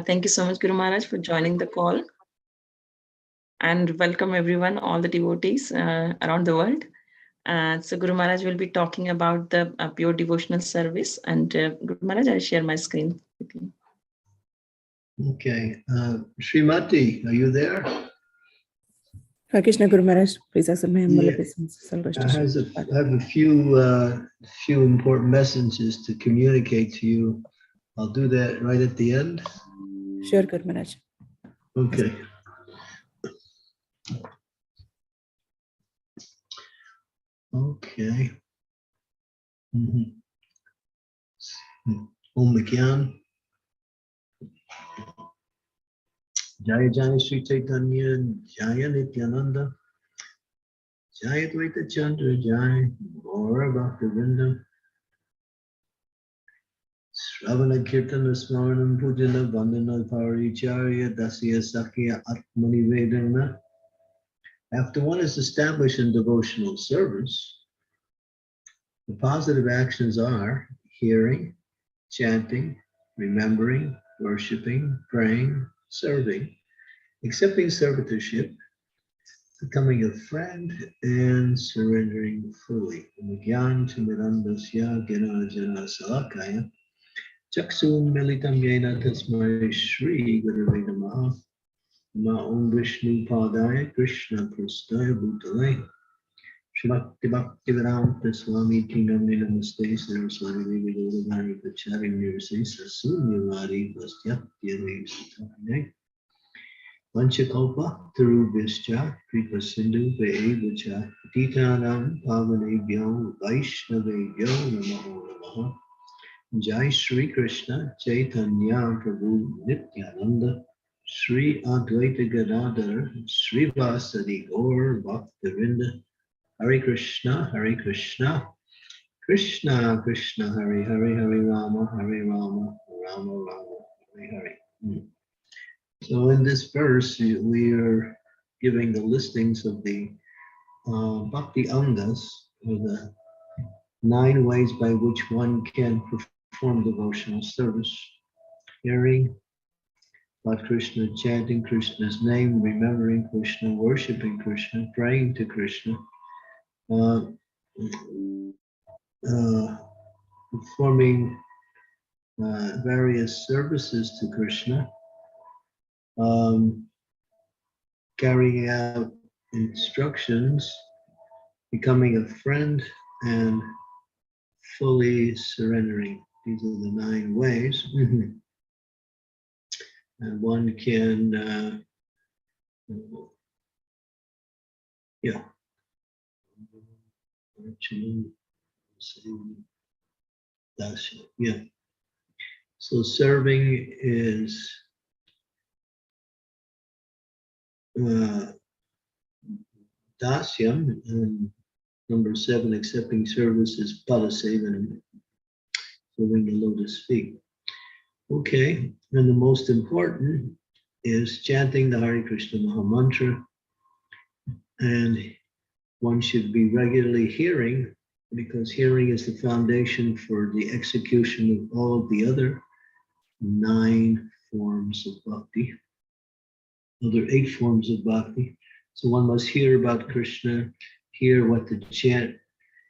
Thank you so much, Guru Maharaj, for joining the call. And welcome everyone, all the devotees around the world. So Guru Maharaj will be talking about the pure devotional service. And Guru Maharaj, I'll share my screen with you. Okay. Srimati, are you there? Hare Krishna, Guru Maharaj. Please accept my humble Yeah. obeisance. I have a few important messages to communicate to you. I'll do that right at the end. Sure, Guru Maharaj. Okay. Okay. Om Gyan. Jaya Jaya Sri Chaitanya, Jaya Nityananda, Jaya Dvaita Chandra, Jaya Gaura Bhaktivinoda. Shravana Kirtana Smaranam Pujana Vandana Paricharya Dasya Sakya Atmani Vedana. After one is established in devotional service, the positive actions are hearing, chanting, remembering, worshipping, praying, serving, accepting servitorship, becoming a friend, and surrendering fully. Gyan Chimirandasya Gyanajana Salakaya Chaksum Militam Yena Tasmai Shri Gurave Namaha Ma Om Vishnu Padaya Krishna Prastaya Bhutale Shri Bhaktivedanta Swami Tinamni Namaste Saraswati Devi Gauravani Pachari Nirsi Sasunyavadi Vastyatya Satane Vanchakalpa Tarubhischa Kripa Sindhu Ve'evacha Titanam Pavanebhyo Vaishnavebhyo Namaho Namaha Jai Shri Krishna Chaitanya Prabhu Nityananda Shri Advaita Gadadhar Shri Vasadi Gaur Bhaktavinda Hare Krishna Krishna Krishna Hare Hare Hare Rama Rama Rama Hare Hare. So in this verse we are giving the listings of the Bhakti Angas, or the 9 ways by which one can perform devotional service: hearing about Krishna, chanting Krishna's name, remembering Krishna, worshipping Krishna, praying to Krishna, performing various services to Krishna, carrying out instructions, becoming a friend, and fully surrendering. These are the 9 ways. And one can, yeah. Yeah. So serving is dasyam, and number 7, accepting service is padasevanam, serving the lotus feet. Okay, and the most important is chanting the Hare Krishna Maha Mantra, and one should be regularly hearing, because hearing is the foundation for the execution of all of the other 9 forms of bhakti, other 8 forms of bhakti. So one must hear about Krishna, hear what to chant,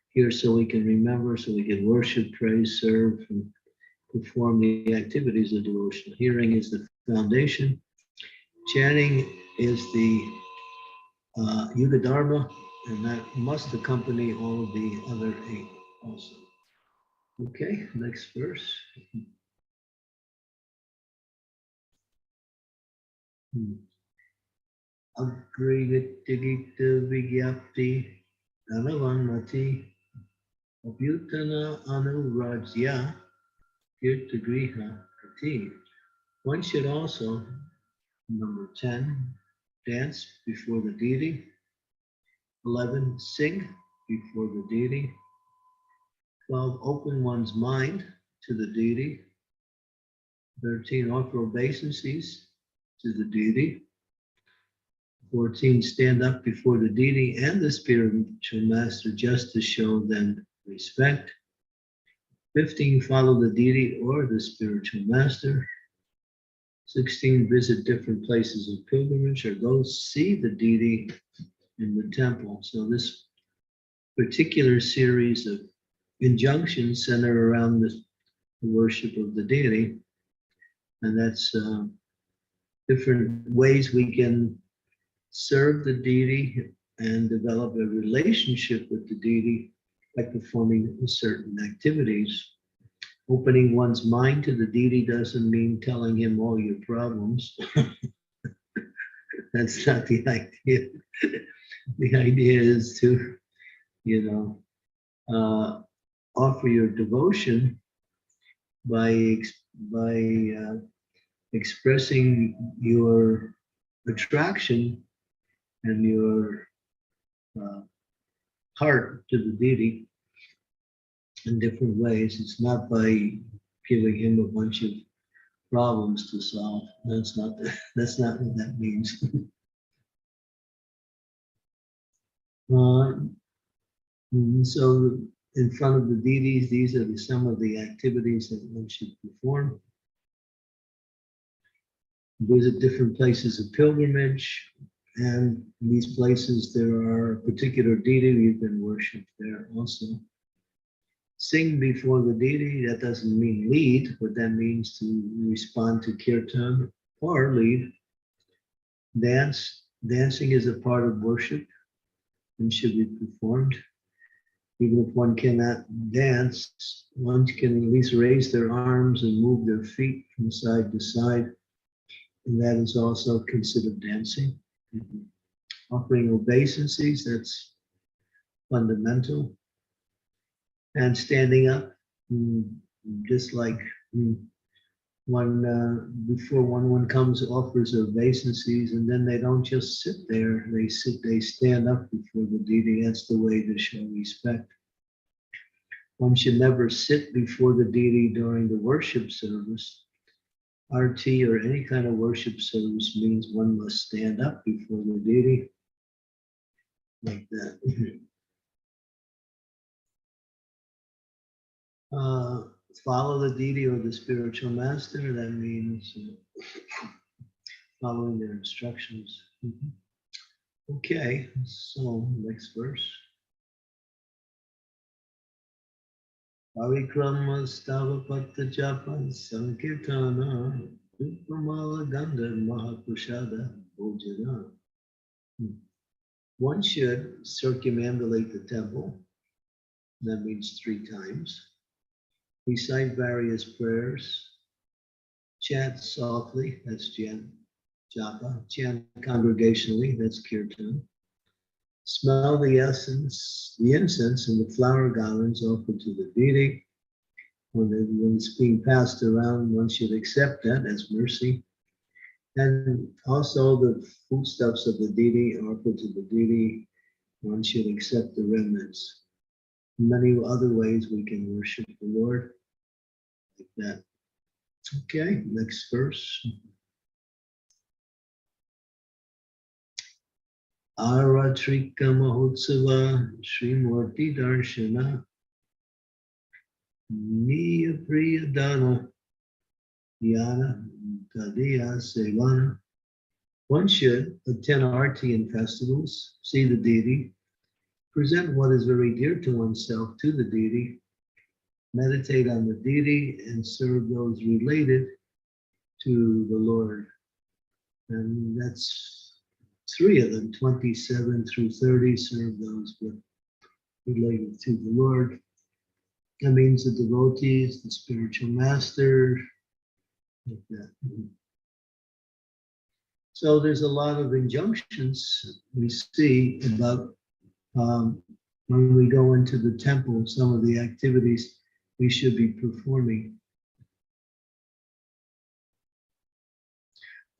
hear so we can remember, so we can worship, praise, serve, and perform the activities of devotion. Hearing is the foundation. Chanting is the Yuga Dharma, and that must accompany all of the other 8 also. Okay, next verse. Agrivitigita Vigyapti Dhanavanmati Abhyutana Anurajya Kirtagriha Kriti. One should also, number 10, dance before the deity. 11, sing before the deity. 12, open one's mind to the deity. 13, offer obeisances to the deity. 14, stand up before the deity and the spiritual master just to show them respect. 15, follow the deity or the spiritual master. 16, visit different places of pilgrimage or go see the deity in the temple. So this particular series of injunctions center around the worship of the deity. And that's different ways we can serve the deity and develop a relationship with the deity by performing certain activities. Opening one's mind to the deity doesn't mean telling him all your problems. That's not the idea. The idea is to, offer your devotion by expressing your attraction and your heart to the deity in different ways. It's not by giving him a bunch of problems to solve. That's not what that means. So in front of the deities, these are some of the activities that one should perform. Visit different places of pilgrimage, and in these places there are a particular deity you can worship there also. Sing before the deity, that doesn't mean lead, but that means to respond to kirtan or lead. Dancing is a part of worship and should be performed. Even if one cannot dance, one can at least raise their arms and move their feet from side to side. And that is also considered dancing. Offering obeisances, that's fundamental. And standing up, just like before one comes, offers obeisances, and then they don't just sit there, they stand up before the deity. That's the way to show respect. One should never sit before the deity during the worship service. Arti or any kind of worship service means one must stand up before the deity, like that. Follow the deity or the spiritual master, that means following their instructions. Okay, so next verse. Parikrama Stavapata Japa Sankirtana Upamala Gandha Mahaprasada Bhojana. One should circumambulate the temple, that means 3 times, recite various prayers, chant softly, that's japa, chant congregationally, that's kirtan, smell the incense and the flower garlands offered to the deity. When it's being passed around, one should accept that as mercy. And also the foodstuffs of the deity offered to the deity, one should accept the remnants. Many other ways we can worship the Lord, like that. Okay, next verse. Aratrika Mahotsava Srimurti Darshana Niya Priyadana Yana Tadiya Sevana. One should attend arti and festivals, see the deity, present what is very dear to oneself to the deity, meditate on the deity, and serve those related to the Lord. And that's 3 of them, 27 through 30, serve those related to the Lord. That means the devotees, the spiritual master, like that. So there's a lot of injunctions we see about when we go into the temple, some of the activities we should be performing.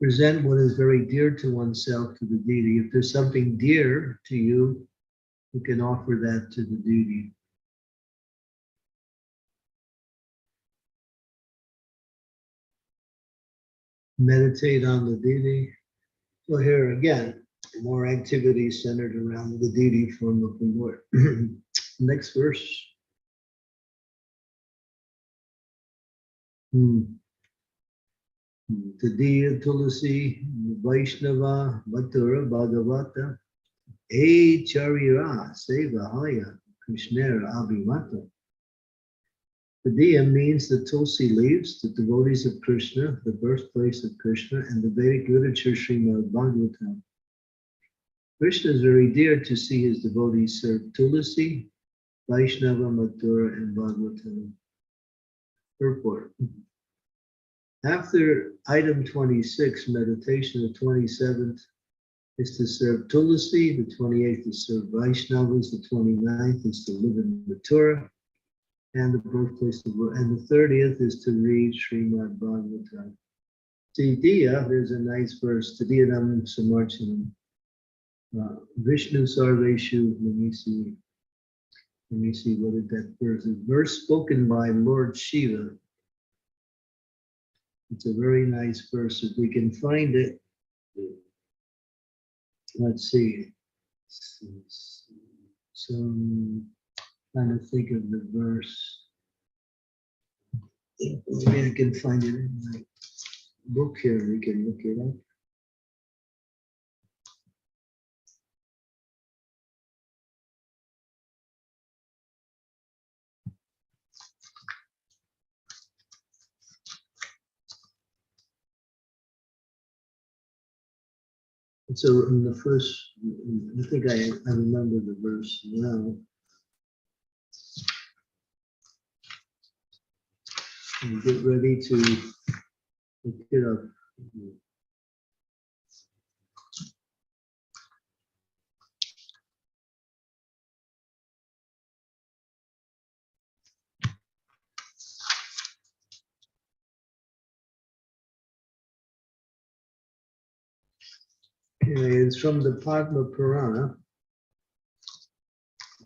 Present what is very dear to oneself to the deity. If there's something dear to you, you can offer that to the deity. Meditate on the deity. So here again, more activities centered around the deity form of the Lord. Next verse. Tadiya Tulasi Vaishnava Mathura Bhagavata E Charira Sevahaya Krishnera Abhimata. Tadiya means the Tulsi leaves, the devotees of Krishna, the birthplace of Krishna, and the Vedic literature Srimad Bhagavatam. Krishna is very dear to see his devotees serve Tulasi, Vaishnava, Mathura, and Bhagavatam. Purport. After item 26, meditation, the 27th is to serve Tulasi, the 28th is to serve Vaishnavas, the 29th is to live in Mathura, and the birthplace of, and the 30th is to read Srimad Bhagavatam. Tadiya, there's a nice verse, Tadiyanam Samarchanam. Vishnu Sarveshu, let me see what is that verse? A verse spoken by Lord Shiva. It's a very nice verse. If we can find it, let's see. So I'm trying to think of the verse. Maybe I can find it in my book here. We can look it up. So in the first, I think I remember the verse now. And get ready to look it up. Okay, it's from the Padma Purana.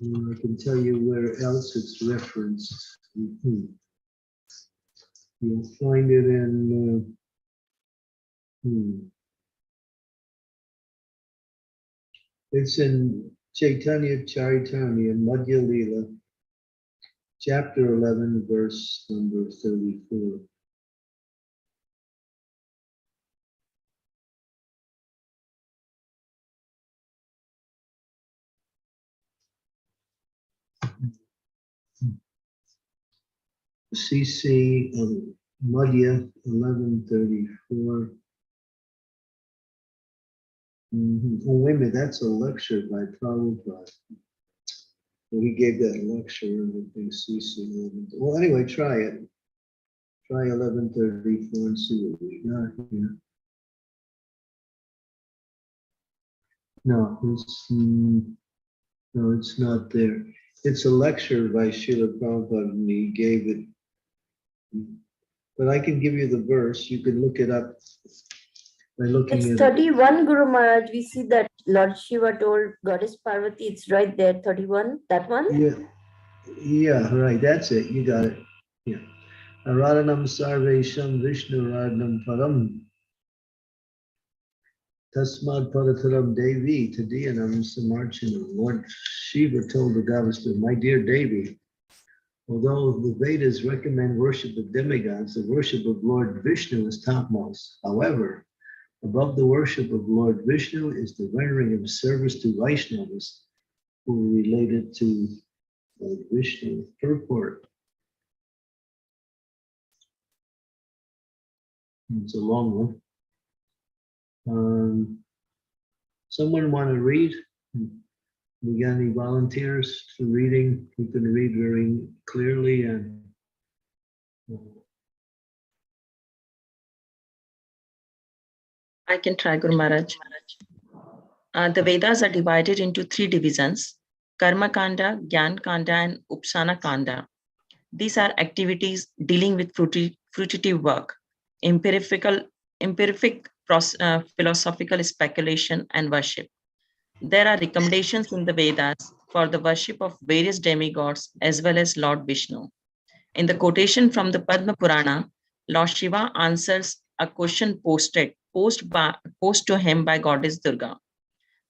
And I can tell you where else it's referenced. You'll find it in it's in Chaitanya Charitamrita, Madhya Lila, chapter 11, verse number 34. CC Madhya 1134. Oh, wait a minute, that's a lecture by Prabhupada. Well, he gave that lecture in the CC. Well, anyway, try it. Try 1134 and see what we got here. No, it's not there. It's a lecture by Srila Prabhupada, and he gave it. But I can give you the verse. You can look it up by looking It's at 31, Guru Maharaj. We see that Lord Shiva told Goddess Parvati, it's right there, 31, that one? Yeah, right, that's it. You got it. Yeah. Aradhanam Sarvesham Vishnu Aradhanam Param. Tasmad Parataram Devi Tadiyanam Samarchanam. Lord Shiva told the goddess, my dear Devi, although the Vedas recommend worship of demigods, the worship of Lord Vishnu is topmost. However, above the worship of Lord Vishnu is the rendering of service to Vaishnavas who are related to Lord Vishnu. Purport. It's a long one. Someone want to read? We got any volunteers for reading? Who can read very clearly and I can try, Guru Maharaj. The Vedas are divided into three divisions: Karma Kanda, Gyan Kanda, and Upasana Kanda. These are activities dealing with fruitive work, empiric philosophical speculation, and worship. There are recommendations in the Vedas for the worship of various demigods as well as Lord Vishnu. In the quotation from the Padma Purana, Lord Shiva answers a question posed to him by Goddess Durga.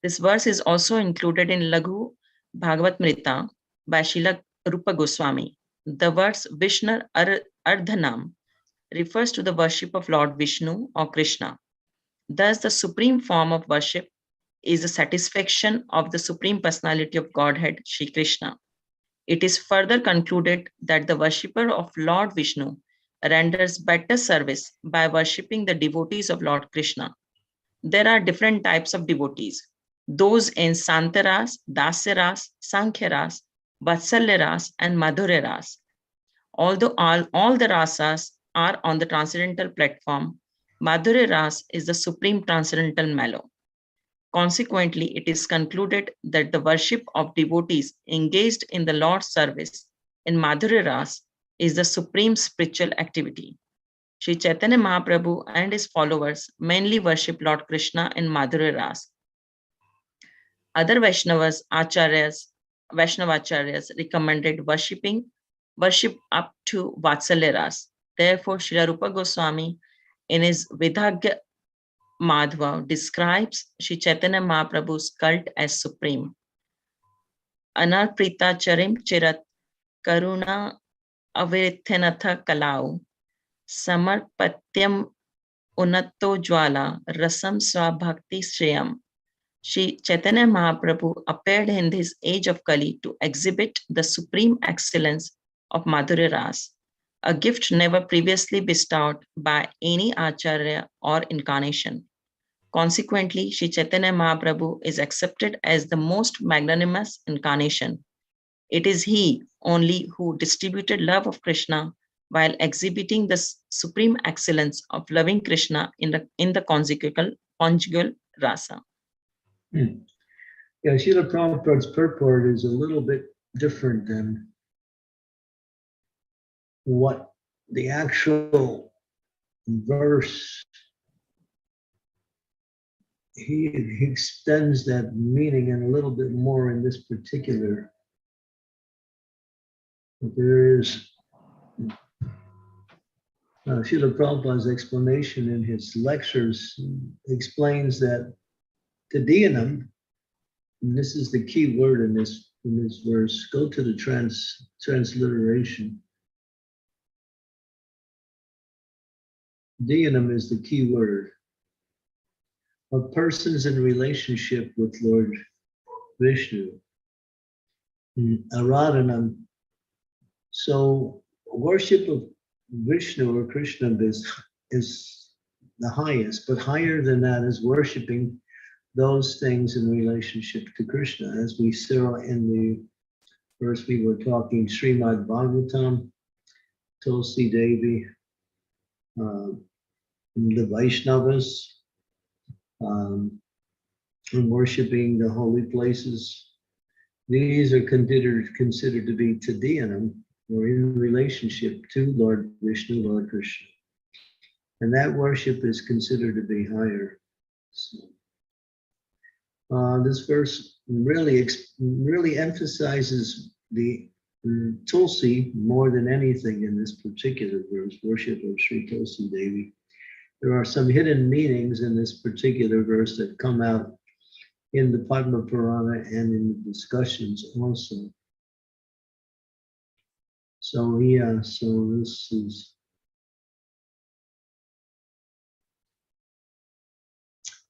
This verse is also included in Laghu Bhagavatamrita by Srila Rupa Goswami. The words Vishnu Ardhanam refers to the worship of Lord Vishnu or Krishna. Thus, the supreme form of worship is the satisfaction of the Supreme Personality of Godhead, Shri Krishna. It is further concluded that the worshipper of Lord Vishnu renders better service by worshipping the devotees of Lord Krishna. There are different types of devotees. Those in Santaras, Dasyaras, Sankhyaras, Vatsalyaras, and Madhuryaras. Although all the rasas are on the transcendental platform, Madhurya Ras is the supreme transcendental mellow. Consequently, it is concluded that the worship of devotees engaged in the Lord's service in Madhurya Ras is the supreme spiritual activity. Sri Chaitanya Mahaprabhu and his followers mainly worship Lord Krishna in Madhurya Ras. Other Vaishnavacharyas recommended worship up to Vatsalya Ras. Therefore, Srila Rupa Goswami in his Vidagya Madhva describes Sri Chaitanya Mahaprabhu's cult as supreme. Anarprita charim chirat karuna avirithanatha kalau samarpatyam unatto jwala rasam swabhakti shreyam. Sri Chaitanya Mahaprabhu appeared in his age of Kali to exhibit the supreme excellence of Madhurya Ras, a gift never previously bestowed by any Acharya or incarnation. Consequently, Sri Chaitanya Mahaprabhu is accepted as the most magnanimous incarnation. It is he only who distributed love of Krishna while exhibiting the supreme excellence of loving Krishna in the conjugal rasa. Yeah, Srila Prabhupada's purport is a little bit different than what the actual verse. He extends that meaning in a little bit more in this particular. But there is Srila Prabhupada's explanation in his lectures explains that Tadiyanam, and this is the key word in this verse. Go to the transliteration. Tadiyanam is the key word. Of persons in relationship with Lord Vishnu. Aradhanam. So worship of Vishnu or Krishna is the highest, but higher than that is worshiping those things in relationship to Krishna. As we saw in the verse we were talking, Srimad Bhagavatam, Tulsi Devi, the Vaishnavas, and worshiping the holy places. These are considered to be Tadiyanam, or in relationship to Lord Vishnu, Lord Krishna. And that worship is considered to be higher. So, this verse really emphasizes the Tulsi more than anything in this particular verse, worship of Sri Tulsi Devi. There are some hidden meanings in this particular verse that come out in the Padma Purana and in the discussions also. So yeah, so this is,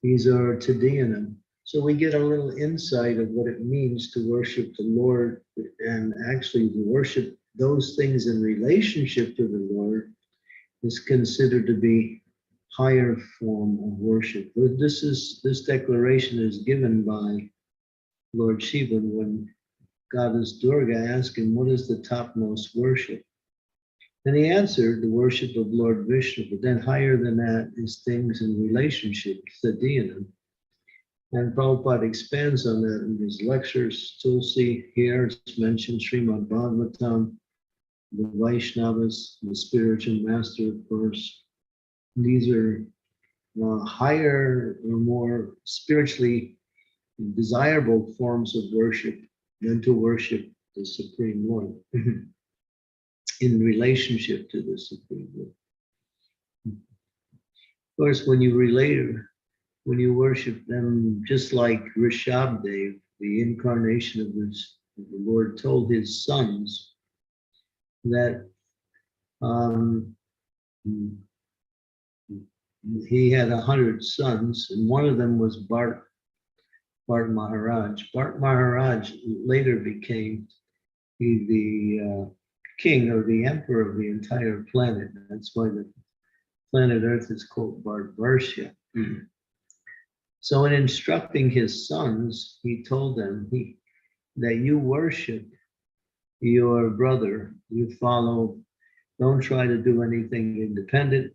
these are Tadiyanam. So we get a little insight of what it means to worship the Lord, and actually to worship those things in relationship to the Lord is considered to be higher form of worship. But this declaration is given by Lord Shiva when Goddess Durga asked him, what is the topmost worship? And he answered, the worship of Lord Vishnu, but then higher than that is things in relationship, Tadiyanam. And Prabhupada expands on that in his lectures. Tulsi here is mentioned, Srimad Bhagavatam, the Vaishnavas, the spiritual master, of course. These are higher or more spiritually desirable forms of worship than to worship the Supreme Lord in relationship to the Supreme Lord. Of course, when you worship them, just like Rishabdev, the incarnation of the Lord, told his sons that he had 100 sons, and one of them was Bart Maharaj. Bart Maharaj later became the king or the emperor of the entire planet. That's why the planet Earth is called Bharatvarsha. So in instructing his sons, he told them that you worship your brother, you follow, don't try to do anything independent,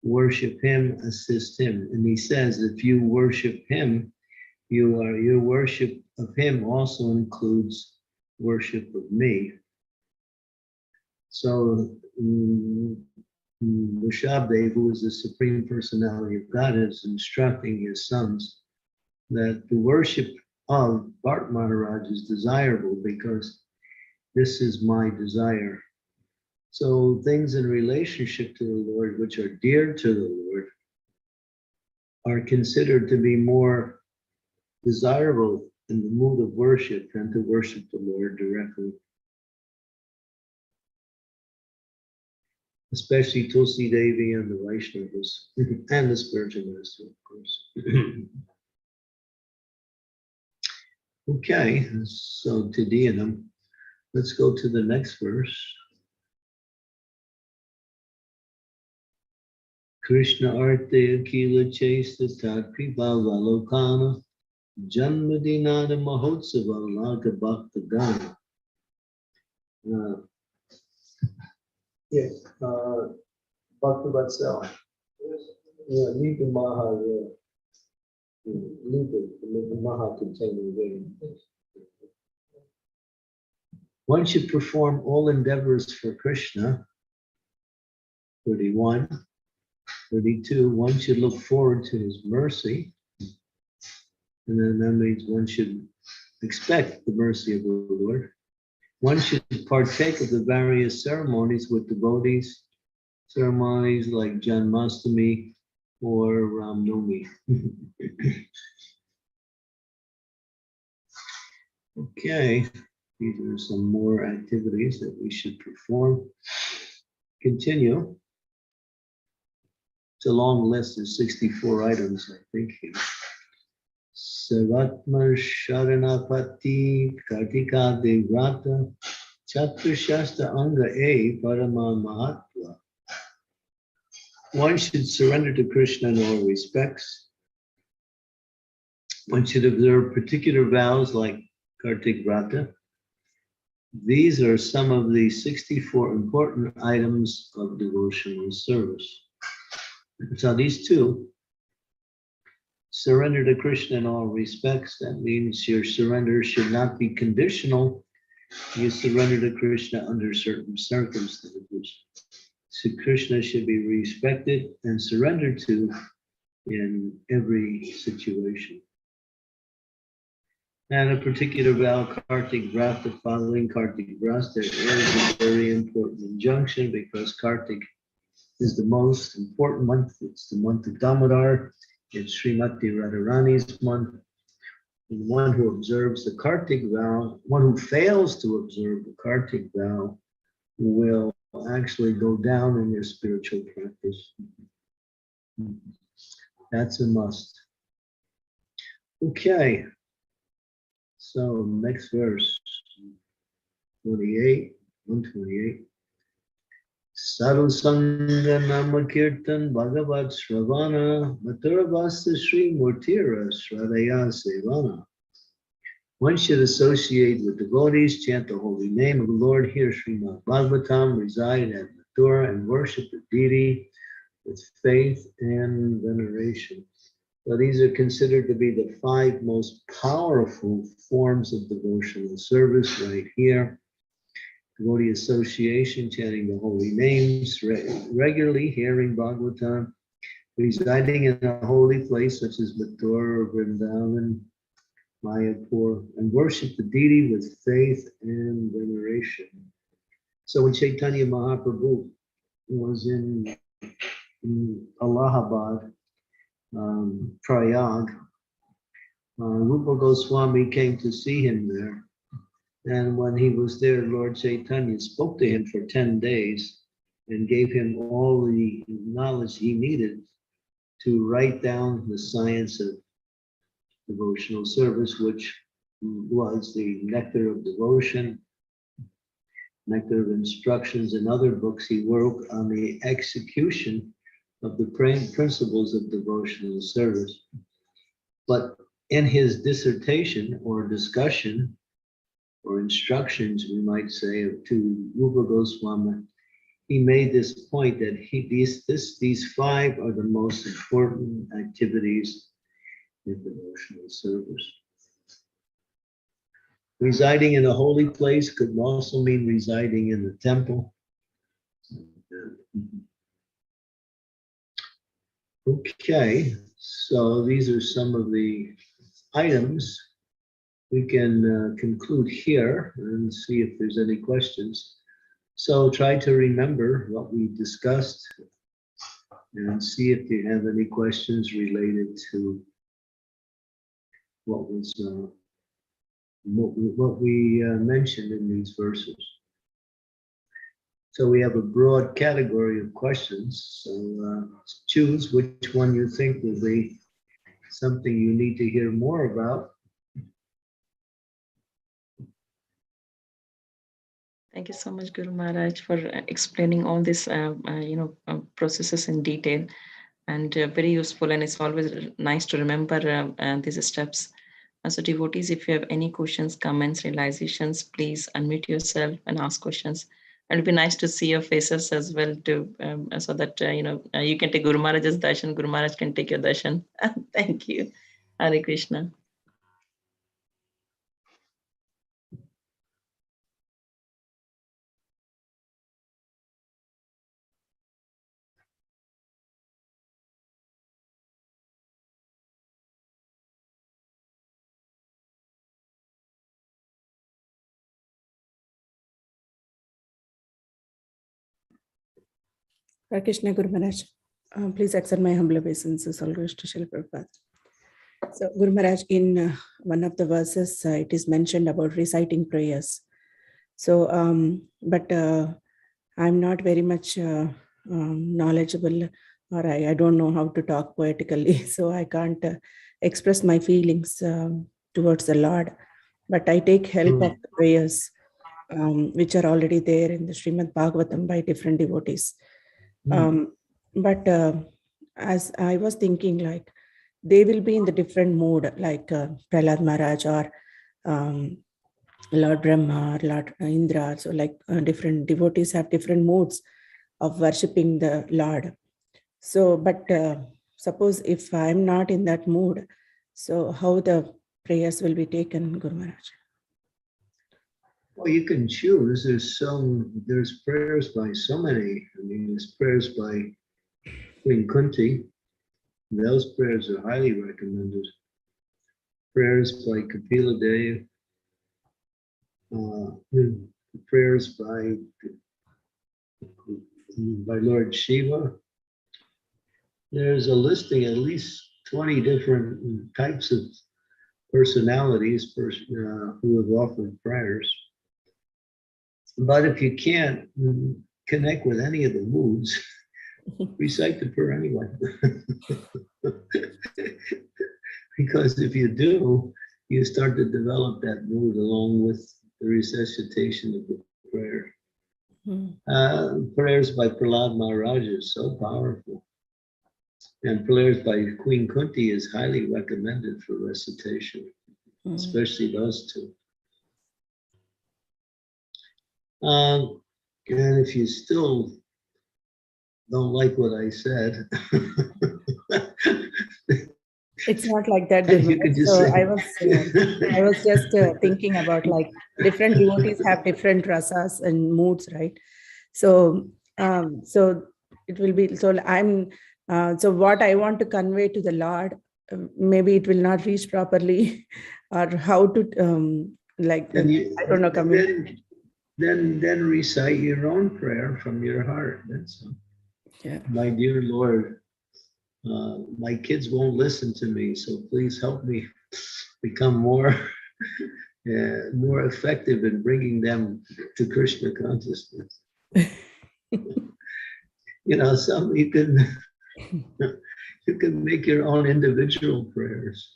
worship him, assist him. And he says, if you worship him, your worship of him also includes worship of me. So Rishabdev, who is the Supreme Personality of God, is instructing his sons that the worship of Bart Maharaj is desirable because this is my desire. So things in relationship to the Lord, which are dear to the Lord, are considered to be more desirable in the mood of worship than to worship the Lord directly. Especially Tulsi Devi and the Vaishnavas, and the spiritual master, of course. Okay, so Tedianum. Let's go to the next verse. Krishna arte akila chesta takri bhavalokana janmadinana mahotsava laga bhakta gana. Yes, Bhakta Vatsal. Yeah, leave the Maha, leave the Maha containing vein. One should perform all endeavors for Krishna. 31. 32, one should look forward to his mercy. And then that means one should expect the mercy of the Lord. One should partake of the various ceremonies with devotees, ceremonies like Janmashtami or Ram Navami. Okay, these are some more activities that we should perform. Continue. It's a long list, there's 64 items, I think here. Savatma Sharanapati Kartika Devrata Chaturshasta Anga A Parama Mahatva. One should surrender to Krishna in all respects. One should observe particular vows like Kartik Vrata. These are some of the 64 important items of devotional service. So these two, surrender to Krishna in all respects, that means your surrender should not be conditional. You surrender to Krishna under certain circumstances. So Krishna should be respected and surrendered to in every situation. And a particular vow, Kartik Vrata, following Kartik Vrata, there is a very important injunction because Kartik is the most important month. It's the month of Damodar. It's Srimati Radharani's month. And one who observes the Kartik vow, one who fails to observe the Kartik vow will actually go down in their spiritual practice. That's a must. Okay. So next verse, 28, 128. Sadhu Sangha Nama Kirtan Bhagavat Shravana Maturabhasta Sri Murtira Shradaya Sevana. One should associate with devotees, chant the holy name of the Lord, hear Srimad Bhagavatam, reside at Mathura, and worship the deity with faith and veneration. So these are considered to be the 5 most powerful forms of devotional service right here. Devotee association, chanting the holy names, regularly hearing Bhagavatam, residing in a holy place such as Mathura, Vrindavan, Mayapur, and worship the deity with faith and veneration. So when Chaitanya Mahaprabhu was in Allahabad, Prayag, Rupa Goswami came to see him there. And when he was there, Lord Chaitanya spoke to him for 10 days and gave him all the knowledge he needed to write down the science of devotional service, which was the Nectar of Devotion, Nectar of Instructions, and other books. He worked on the execution of the principles of devotional service. But in his dissertation or discussion or instructions, we might say, to Rupa Goswami, he made this point that these five are the most important activities in devotional service. Residing in a holy place could also mean residing in the temple. Okay, so these are some of the items. We can conclude here and see if there's any questions. So try to remember what we discussed and see if you have any questions related to what we mentioned in these verses. So we have a broad category of questions. So choose which one you think will be something you need to hear more about. Thank you so much, Guru Maharaj, for explaining all these, processes in detail, and very useful. And it's always nice to remember these steps. So devotees, if you have any questions, comments, realizations, please unmute yourself and ask questions. And it'd be nice to see your faces as well, too, so that you can take Guru Maharaj's darshan. Guru Maharaj can take your darshan. Thank you. Hare Krishna. Hare Krishna Guru Maharaj. Please accept my humble obeisances. All goes to Srila Prabhupada. So Guru Maharaj, in one of the verses, it is mentioned about reciting prayers. So, but I'm not very much knowledgeable, or I don't know how to talk poetically, so I can't express my feelings towards the Lord. But I take help of the prayers which are already there in the Srimad Bhagavatam by different devotees. But as I was thinking, like, they will be in the different mode, like Prahlad Maharaj or Lord Brahma or Lord Indra. So like different devotees have different modes of worshipping the Lord. So, but suppose if I'm not in that mood, so how the prayers will be taken, Guru Maharaj? Well, you can choose. There's prayers by so many. I mean, there's prayers by Queen Kunti. Those prayers are highly recommended. Prayers by Kapila Dev. Prayers by Lord Shiva. There's a listing, at least 20 different types of personalities who have offered prayers. But if you can't connect with any of the moods, recite the prayer anyway. Because if you do, you start to develop that mood along with the recitation of the prayer. Prayers by Prahlad Maharaj is so powerful. And prayers by Queen Kunti is highly recommended for recitation, especially those two. And if you still don't like what I said, it's not like that. You could just so say. I was just thinking about, like, different devotees have different rasas and moods, right? So so it will be, so I'm so what I want to convey to the Lord, maybe it will not reach properly, or how to like, I don't know, then recite your own prayer from your heart. That's all. Yeah. My dear Lord, my kids won't listen to me, so please help me become more effective in bringing them to Krishna consciousness. some you can you can make your own individual prayers.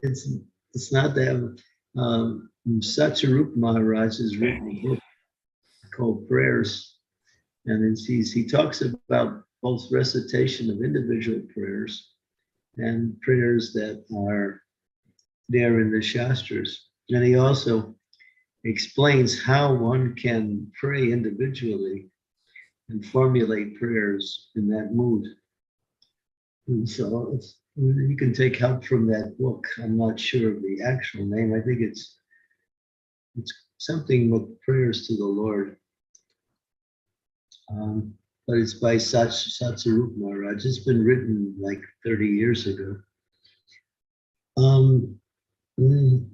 It's not that Satsarup Maharaj has written a book called Prayers, and he talks about both recitation of individual prayers and prayers that are there in the Shastras. And he also explains how one can pray individually and formulate prayers in that mood. And so you can take help from that book. I'm not sure of the actual name. I think it's something with prayers to the Lord. But it's by Satsarup Maharaj. It's been written like 30 years ago.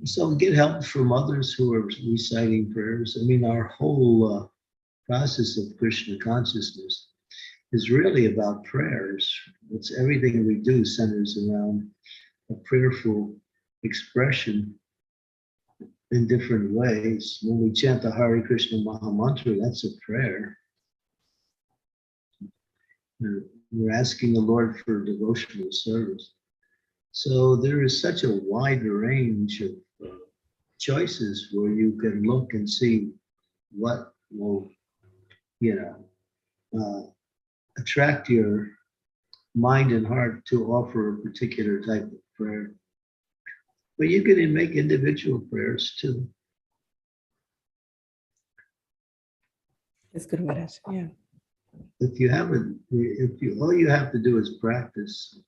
So get help from others who are reciting prayers. I mean, our whole process of Krishna consciousness is really about prayers. It's everything we do centers around a prayerful expression in different ways. When we chant the Hare Krishna Maha Mantra, that's a prayer. We're asking the Lord for devotional service. So there is such a wide range of choices where you can look and see what will, attract your mind and heart to offer a particular type of prayer. But you can make individual prayers too. Yes, Guru Maharaj. Yeah. All you have to do is practice.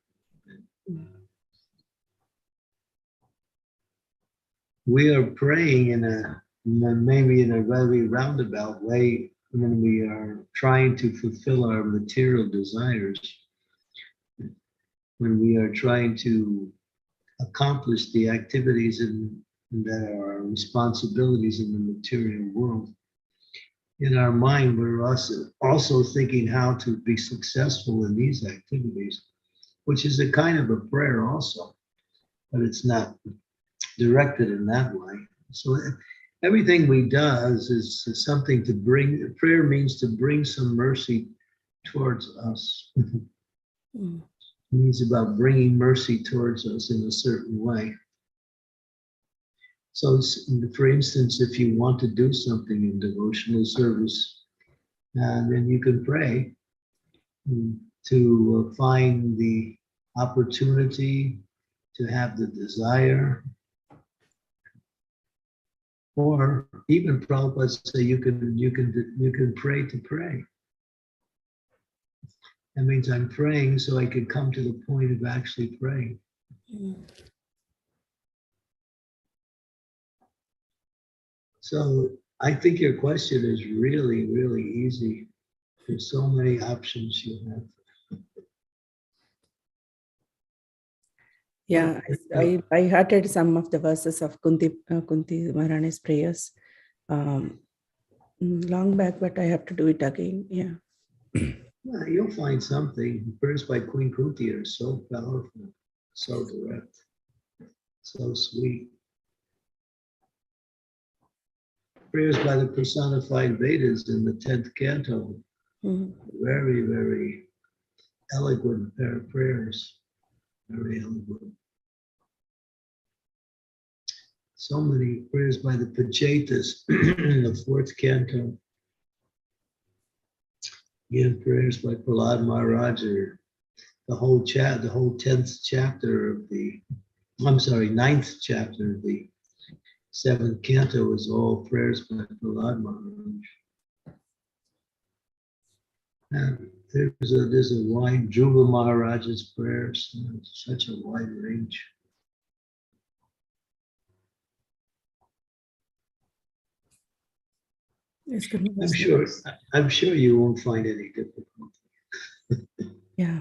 We are praying maybe in a very roundabout way when we are trying to fulfill our material desires, when we are trying to accomplish the activities that are our responsibilities in the material world. In our mind, we're also thinking how to be successful in these activities, which is a kind of a prayer also, but it's not directed in that way. So everything we does is something to bring. Prayer means to bring some mercy towards us. It means about bringing mercy towards us in a certain way. So, for instance, if you want to do something in devotional service, then you can pray to find the opportunity, to have the desire, or even Prabhupada say you can pray to pray. That means I'm praying so I can come to the point of actually praying. So I think your question is really, really easy. There's so many options you have. Yeah, I heard some of the verses of Kunti Maharani's prayers long back, but I have to do it again. Yeah. Yeah, you'll find something. Prayers by Queen Kunti are so powerful, so direct, so sweet. Prayers by the personified Vedas in the 10th canto, very, very eloquent prayers, very eloquent. So many prayers by the Pachetas in the 4th canto. Again, prayers by Prahlad Maharaj, the whole 10th chapter of 9th chapter of the 7th canto is all prayers by Prahlad Maharaj. And there's a wide Dhruva Maharaj's prayers, such a wide range. Yes, good. I'm sure you won't find any difficulty. Yeah.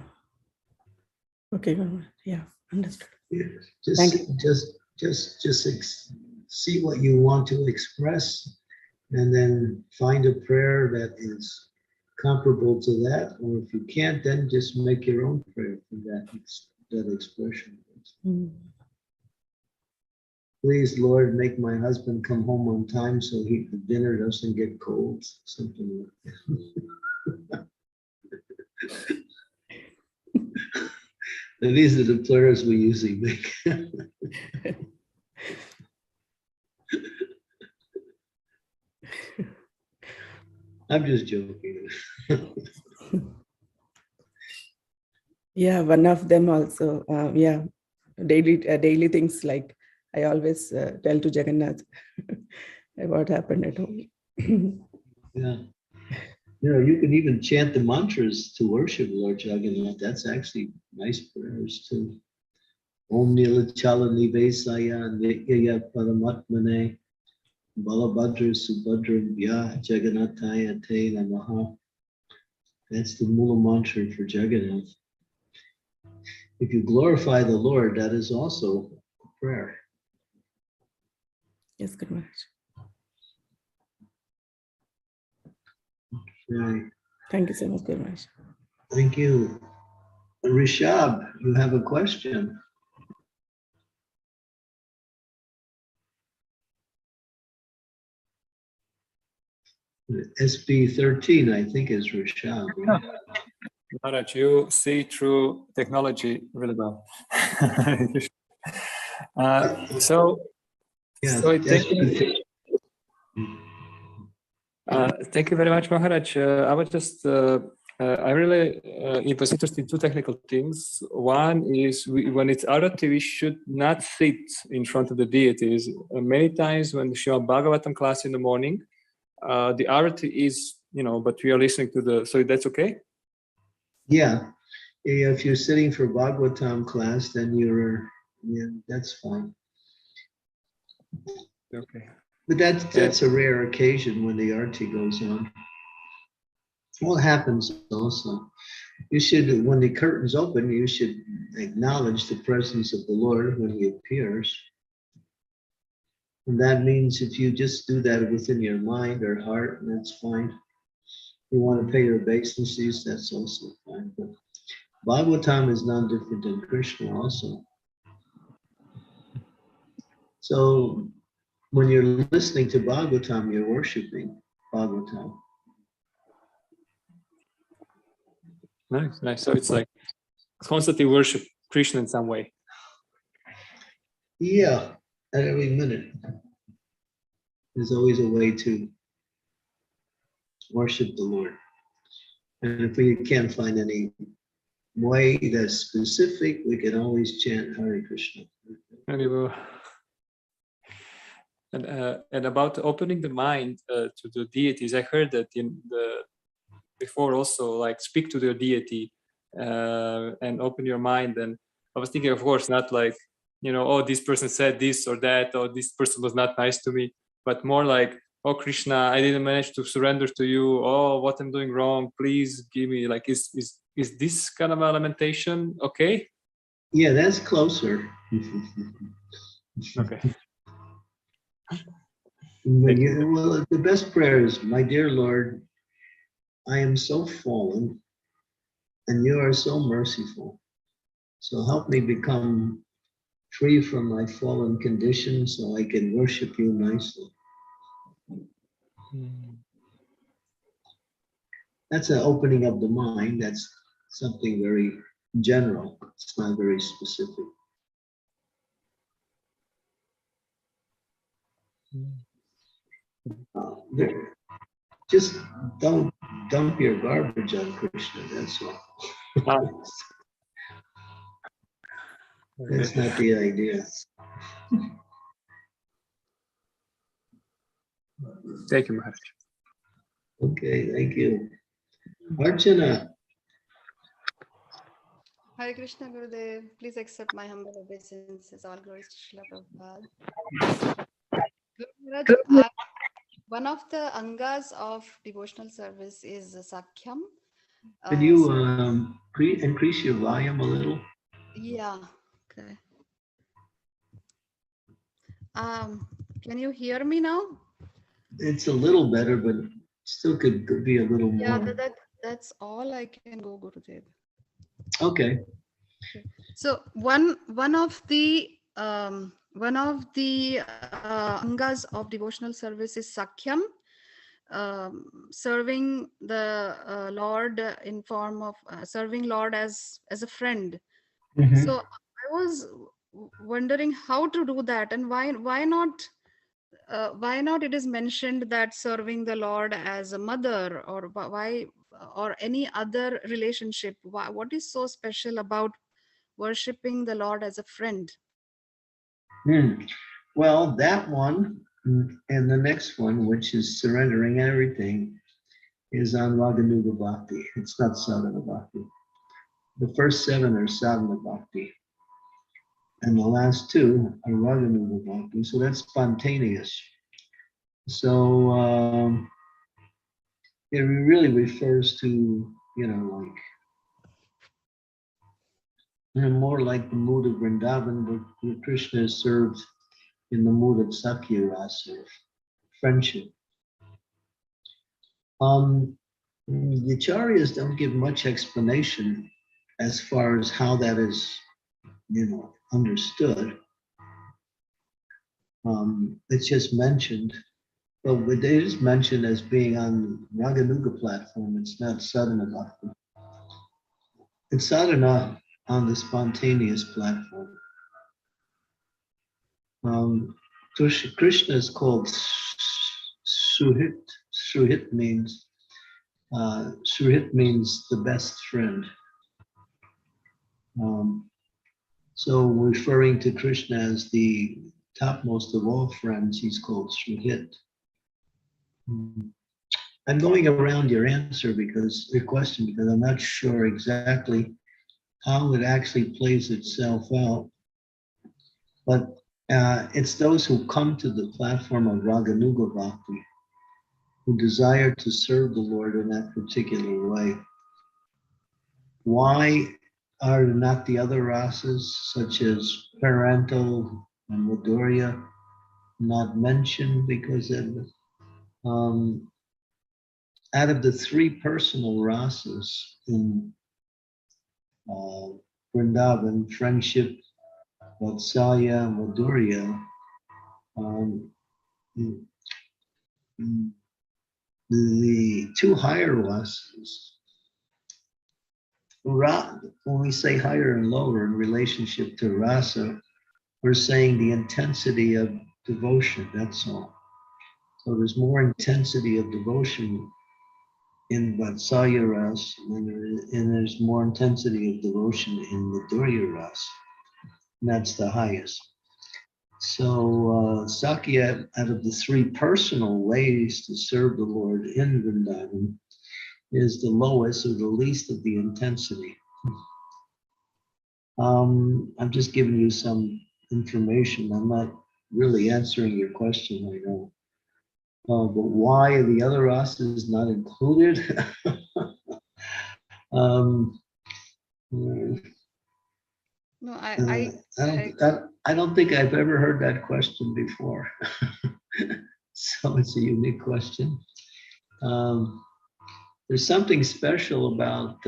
Okay. Yeah. Understood. Yes. Just see what you want to express, and then find a prayer that is comparable to that. Or if you can't, then just make your own prayer for that expression. Please, Lord, make my husband come home on time so the dinner doesn't get cold. Something like that. And these are the plurals we usually make. I'm just joking. Yeah, one of them also, yeah, daily things like I always tell to Jagannath what happened at home. Yeah. You know, you can even chant the mantras to worship Lord Jagannath. That's actually nice prayers too. Om Nila Chala Nivesaya Nityaya Paramatmane Balabhadra Subhadra Vya Jagannathaya Te Namaha. That's the Mula mantra for Jagannath. If you glorify the Lord, that is also a prayer. Yes, Guru Maharaj. Right. Thank you so much, Guru Maharaj. Thank you. Rishab, you have a question. SB 13, I think, is Rishab. Right? Maharaj, you see through technology really well. So Yeah, I think, SB. thank you very much, Maharaj. I was just, I really was interested in two technical things. One is when it's Arati, we should not sit in front of the deities. Many times when we show Bhagavatam class in the morning, the Arati is, but we are listening to so that's okay? Yeah, if you're sitting for Bhagavatam class, then that's fine. Okay. But that's a rare occasion when the arti goes on. Well, it happens also. You should, when the curtains open, you should acknowledge the presence of the Lord when he appears. And that means if you just do that within your mind or heart, that's fine. If you want to pay your obeisances, that's also fine. But Bhagavatam is non different than Krishna also. So when you're listening to Bhagavatam, you're worshiping Bhagavatam. Nice. So it's like constantly worship Krishna in some way. Yeah, at every minute. There's always a way to worship the Lord. And if we can't find any way that's specific, we can always chant Hare Krishna. Maybe we'll. And about opening the mind to the deities, I heard that before also, like speak to the deity and open your mind. And I was thinking, of course, not like, oh, this person said this or that, or this person was not nice to me, but more like, oh, Krishna, I didn't manage to surrender to you. Oh, what I'm doing wrong, please give me, like, is this kind of a lamentation okay? Yeah, that's closer. Okay. Well, the best prayer is, my dear Lord, I am so fallen and you are so merciful. So help me become free from my fallen condition so I can worship you nicely. That's an opening of the mind. That's something very general. It's not very specific. Just don't dump your garbage on Krishna. That's all. That's not the idea. Thank you, Maharaj. Okay, thank you. Archana. Hare Krishna Gurudev, please accept my humble obeisances. All glories to Srila Prabhupada. Guru Maharaj, one of the angas of devotional service is Sakhyam. Could you increase your volume a little? Yeah, okay. Can you hear me now? It's a little better, but still could be a little more. Yeah, that's all I can go, Gurudev. Okay. So one of the angas of devotional service is Sakhyam. serving the Lord in form of serving Lord as a friend. Mhm. So I was wondering how to do that, and why not it is mentioned that serving the Lord as a mother, or why, or any other relationship. What is so special about worshiping the Lord as a friend? Well, that one and the next one, which is surrendering everything, is on Raganuga Bhakti. It's not Sadhana Bhakti. The first 7 are Sadhana Bhakti, and the last 2 are Raganuga Bhakti. So that's spontaneous. So it really refers to, more like the mood of Vrindavan, where Krishna is served in the mood of Sakya Rasa, friendship. The Acharyas don't give much explanation as far as how that is, understood. It's just mentioned, but it is mentioned as being on Raganuga platform. It's not sadhana bhakti. It's sadhana on the spontaneous platform. Krishna is called Suhit. Suhit means the best friend. So referring to Krishna as the topmost of all friends, he's called Suhit. I'm going around your question because I'm not sure exactly how it actually plays itself out. But it's those who come to the platform of Raganuga Bhakti who desire to serve the Lord in that particular way. Why are not the other rasas, such as parental and Madhurya, not mentioned? Because out of the 3 personal rasas in Vrindavan, friendship, Vatsalya, Madhurya, the 2 higher rasas, when we say higher and lower in relationship to rasa, we're saying the intensity of devotion, that's all. So there's more intensity of devotion in Vatsalya Ras, and there's more intensity of devotion in Madhurya Ras. And that's the highest. So Sakya, out of the 3 personal ways to serve the Lord in Vrindavan, is the lowest or the least of the intensity. I'm just giving you some information. I'm not really answering your question, I know. But why are the other rasas not included? No, I don't think I've ever heard that question before. So it's a unique question. There's something special about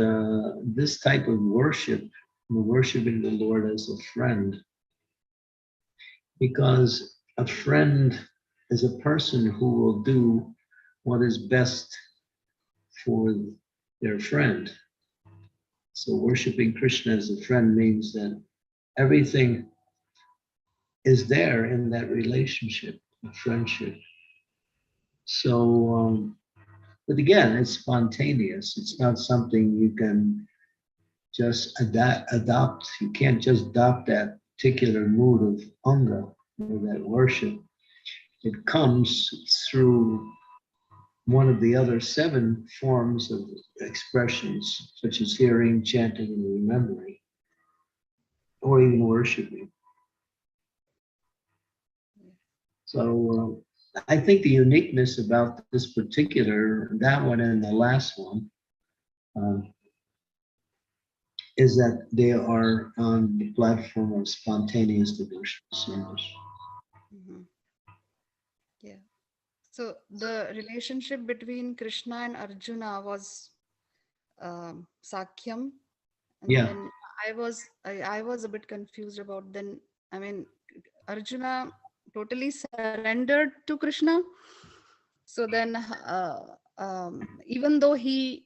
this type of worship, worshiping the Lord as a friend, because a friend is a person who will do what is best for their friend. So worshiping Krishna as a friend means that everything is there in that relationship of friendship. So, but again, it's spontaneous. It's not something you can just adopt. You can't just adopt that particular mood of anga or that worship. It comes through one of the other 7 forms of expressions, such as hearing, chanting, and remembering, or even worshiping. So I think the uniqueness about this particular, that one and the last one, is that they are on the platform of spontaneous devotional service. Yeah. So the relationship between Krishna and Arjuna was Sakyam, and Yeah. then I was a bit confused about then. I mean, Arjuna totally surrendered to Krishna. So then, even though he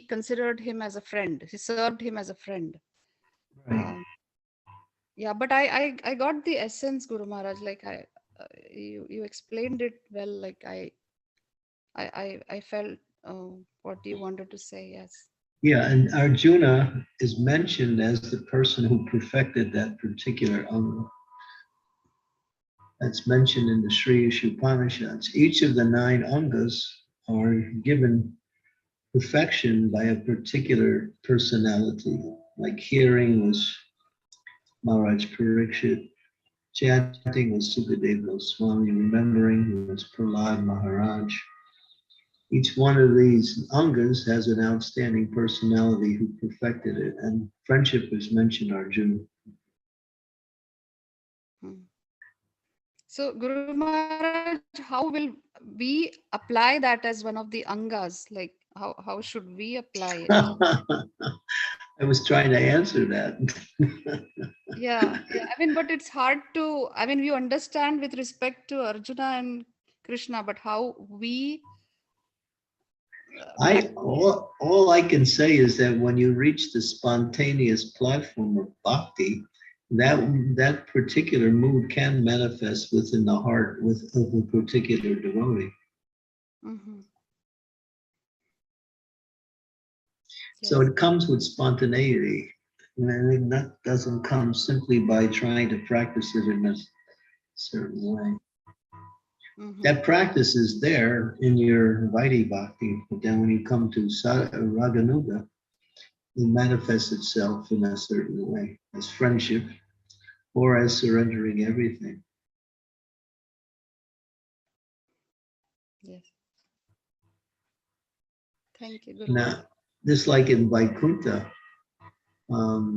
considered him as a friend, he served him as a friend. Right. Yeah, but I got the essence, Guru Maharaj. Like you explained it well. Like I felt what you wanted to say. Yes. Yeah, and Arjuna is mentioned as the person who perfected that particular anga. That's mentioned in the Sri Upanishads. Each of the 9 angas are given perfection by a particular personality. Like hearing was Maharaj Parikshit, chanting was Sukadeva Goswami, remembering was Prahlad Maharaj. Each one of these angas has an outstanding personality who perfected it, and friendship is mentioned Arjuna. So Guru Maharaj, how will we apply that as one of the angas? Like how should we apply it? I was trying to answer that. Yeah. I mean, but it's hard to. I mean, we understand with respect to Arjuna and Krishna, but how we All I can say is that when you reach the spontaneous platform of bhakti, that particular mood can manifest within the heart of a particular devotee. Mhm. So Yes. it comes with spontaneity. And that doesn't come simply by trying to practice it in a certain way. Mhm. That practice is there in your Vaidhi Bhakti, but then when you come to Raganuga, it manifests itself in a certain way as friendship or as surrendering everything. Yes. Thank you, Guru Maharaj. Now, just like in Vaikuntha,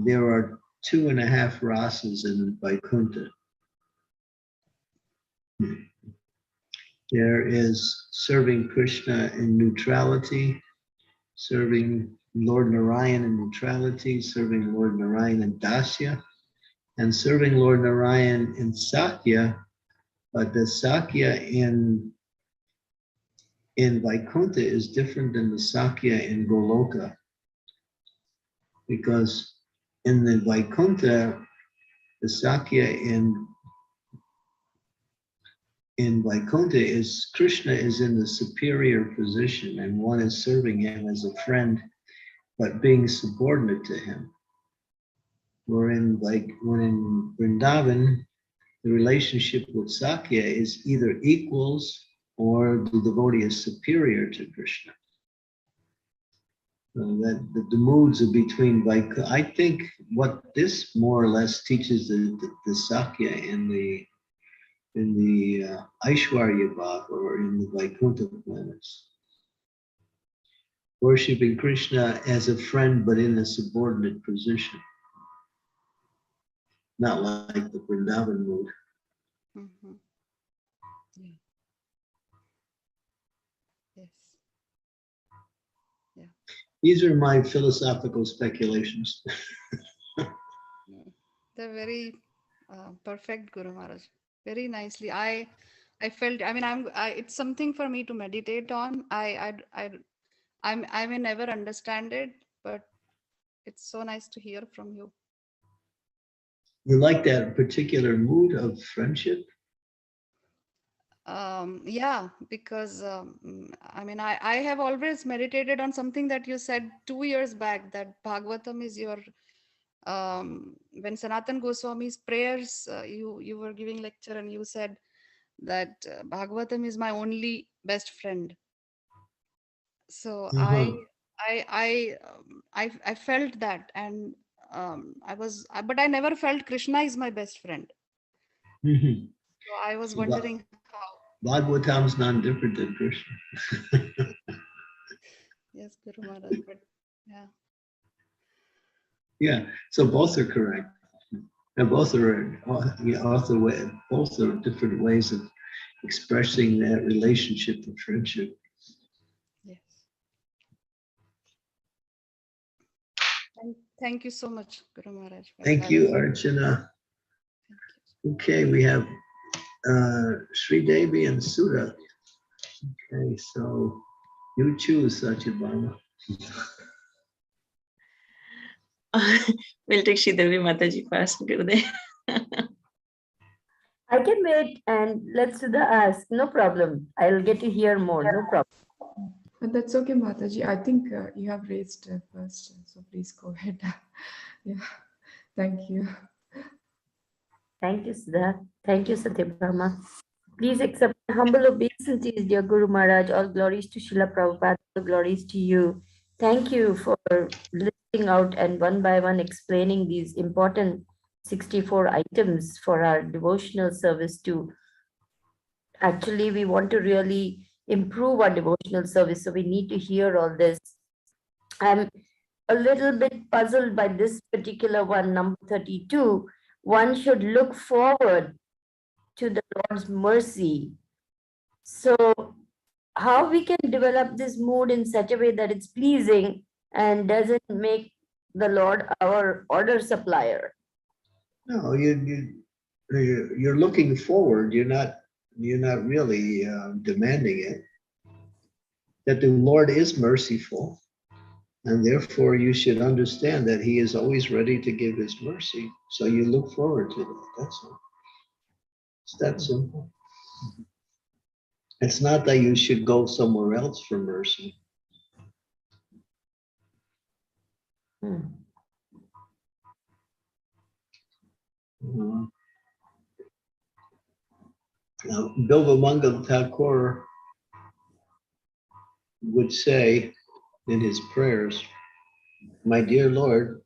there are 2.5 rasas in Vaikuntha. There is serving Krishna in neutrality, serving Lord Narayan in neutrality, serving Lord Narayan in Dasya, and serving Lord Narayan in Sakya. But the Sakya in Vaikuntha is different than the Sakya in Goloka, because in the Vaikuntha, the Sakya in Vaikuntha is Krishna is in the superior position and one is serving him as a friend, but being subordinate to him. When in Vrindavan, the relationship with Sakya is either equals or the devotee is superior to Krishna. That the moods are between Vaikuntha. I think what this more or less teaches the Sakya in the Aishwarya Bhav or in the Vaikuntha planets. Worshipping Krishna as a friend, but in a subordinate position. Not like the Vrindavan mood. Mhm. Yeah. Yes. Yeah. These are my philosophical speculations. They're very perfect, Guru Maharaj. Very nicely. I felt. I mean, it's something for me to meditate on. I may never understand it, but it's so nice to hear from you. You like that particular mood of friendship? Yeah, because I mean, I have always meditated on something that you said 2 years back, that Bhagavatam is your when Sanatan Goswami's prayers, you were giving lecture and you said that Bhagavatam is my only best friend. So I felt that, and but I never felt Krishna is my best friend. Mhm. So I was So wondering how. Bhagavatam's not different than Krishna. Yes, Guru Maharaj, but yeah. Yeah, so both are correct. And both are both are different ways of expressing that relationship of friendship. Yes. And thank you so much, Guru Maharaj, for Thank you, clarifying. Archana. Thank you. Okay, we have Sri Devi and Sudha. Okay, so you choose, Satyabhama. We'll take Sridevi Mataji first, Gurudev. I can wait and let Sudha ask. No problem. I'll get to hear more. No problem. But that's okay, Mataji. I think you have raised first, so please go ahead. Yeah, thank you. Thank you, Sudha. Thank you, Satyabhama. Please accept my humble obeisances, dear Guru Maharaj. All glories to Srila Prabhupada. All glories to you. Thank you for listing out and one by one explaining these important 64 items for our devotional service to. Actually, we want to really improve our devotional service, so we need to hear all this. I'm a little bit puzzled by this particular one, number 32. One should look forward to the Lord's mercy. So how we can develop this mood in such a way that it's pleasing and doesn't make the Lord our order supplier? No, you're looking forward. You're not really demanding it. That the Lord is merciful, and therefore you should understand that He is always ready to give His mercy. So you look forward to that. That's all. It's that simple. It's not that you should go somewhere else for mercy. Now, Bilvamangal Thakur would say in his prayers, "My dear Lord,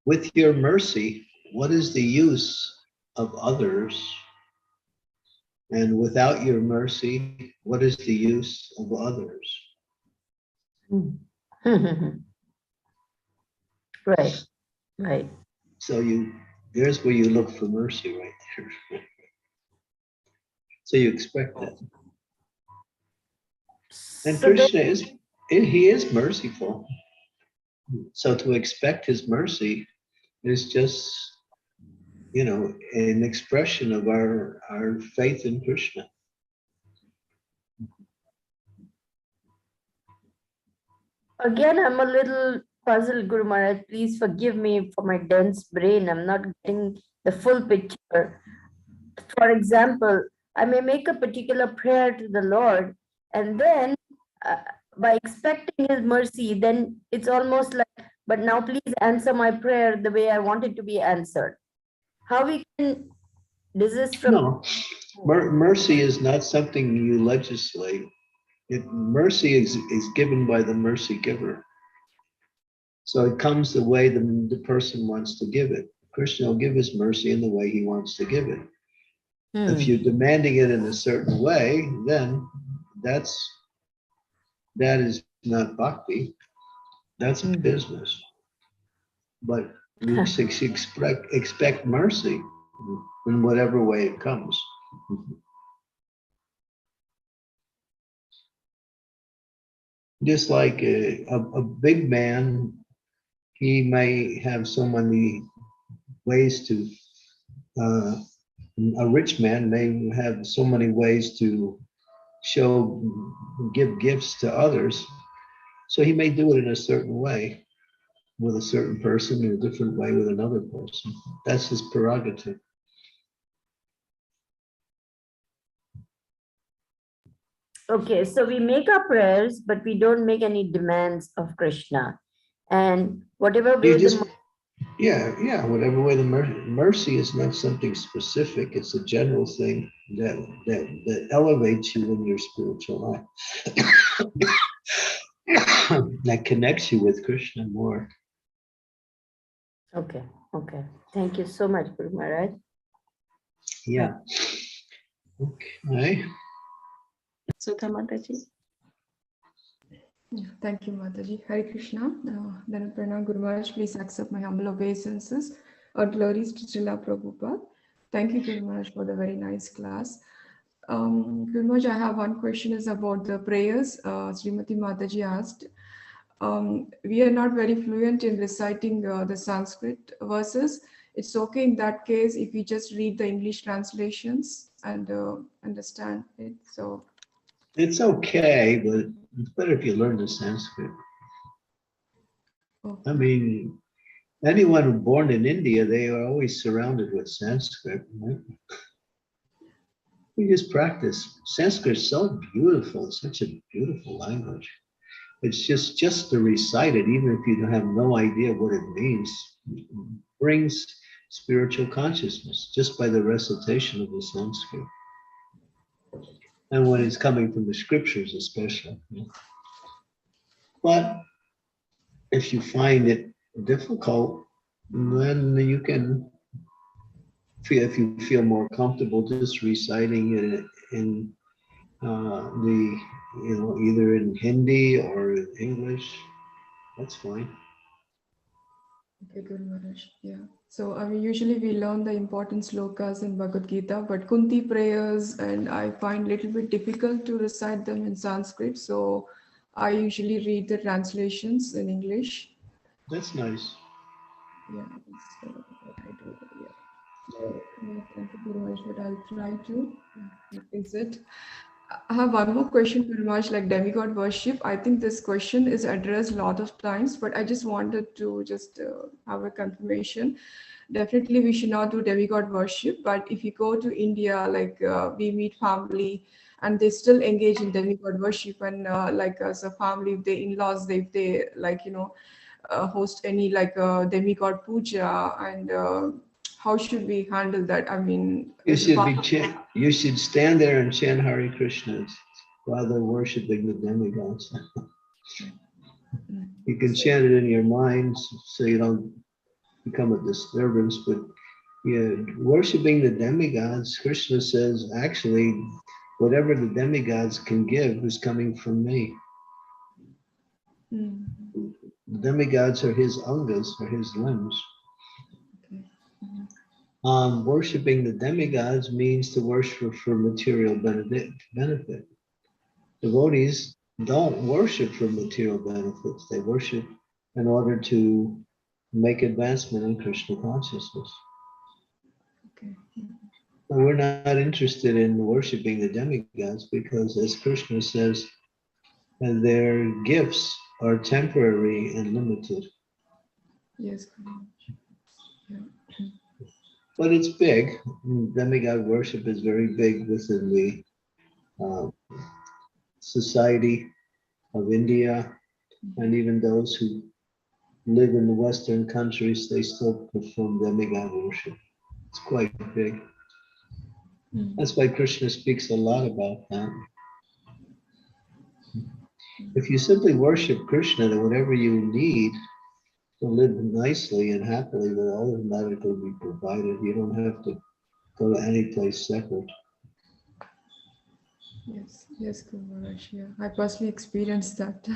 with your mercy, what is the use of others? And without your mercy, what is the use of others?" Right, right. So there's where you look for mercy right there. So you expect that. And So Krishna he is merciful. So to expect his mercy is just, an expression of our faith in Krishna. again, I'm a little puzzled, Guru Maharaj. Please forgive me for my dense brain. I'm not getting the full picture. For example, I may make a particular prayer to the Lord, and then by expecting His mercy, then it's almost like, but now please answer my prayer the way I want it to be answered. How we can desist from? No, mercy is not something you legislate. Mercy is given by the mercy giver. So it comes the way the person wants to give it. Krishna will give his mercy in the way he wants to give it. If you're demanding it in a certain way, then that is not bhakti. That's business. But you expect mercy in whatever way it comes. Just like a big man, he may have so many ways to, a rich man may have so many ways to give gifts to others. So he may do it in a certain way with a certain person, in a different way with another person. That's his prerogative. Okay, so we make our prayers, but we don't make any demands of Krishna. And whatever way whatever way the mercy is not something specific. It's a general thing that elevates you in your spiritual life. That connects you with Krishna more. Okay. Thank you so much, Guru Maharaj. Yeah. Okay. Sudha Mataji. Yeah, thank you, Mataji. Hare Krishna. Then Pranam Guru Maharaj, please accept my humble obeisances. All glories to Srila Prabhupada. Thank you, Guru Maharaj, for the very nice class. Guru Maharaj, I have one question is about the prayers. Srimati Mataji asked. We are not very fluent in reciting the Sanskrit verses. it's okay in that case if we just read the English translations and understand it. So It's okay, but it's better if you learn the Sanskrit. I mean, anyone who born in India, they are always surrounded with Sanskrit, right? We just practice. Sanskrit is so beautiful. It's such a beautiful language. It's just to recite it, even if you have no idea what it means, brings spiritual consciousness just by the recitation of the Sanskrit. And when it's coming from the scriptures, especially. But if you find it difficult, then you can feel, if you feel more comfortable just reciting it in either in Hindi or in English, that's fine. Okay, Guru Maharaj. Yeah. So I mean, usually we learn the important slokas in Bhagavad Gita, but Kunti prayers, and I find a little bit difficult to recite them in Sanskrit. So I usually read the translations in English. That's nice. Yeah, that's what I do. Yeah. So yeah, thank you very much. But I'll try to practice it. I have one more question, pretty much like demigod worship. I think this question is addressed a lot of times, but I just wanted to just have a confirmation. Definitely, we should not do demigod worship. But if you go to India, like we meet family, and they still engage in demigod worship, and like as a family, if they in-laws, if they like host any like demigod puja, and how should we handle that? I mean, You should stand there and chant Hare Krishna while they're worshiping the demigods. You can chant it in your mind so you don't become a disturbance, but yeah, worshiping the demigods, Krishna says, actually, whatever the demigods can give is coming from me. The demigods are his angas, or his limbs. Worshipping the demigods means to worship for material benefit. Devotees don't worship for material benefits. They worship in order to make advancement in Krishna consciousness. Okay. So we're not interested in worshiping the demigods because, as Krishna says, their gifts are temporary and limited. Yes. Yeah. But it's big. Demigod worship is very big within the society of India, and even those who live in the Western countries, they still perform demigod worship. It's quite big. That's why Krishna speaks a lot about that. If you simply worship Krishna, then whatever you need to live nicely and happily will automatically be provided. You don't have to go to any place separate. Yes, Guru Maharaj. Yeah, I personally experienced that.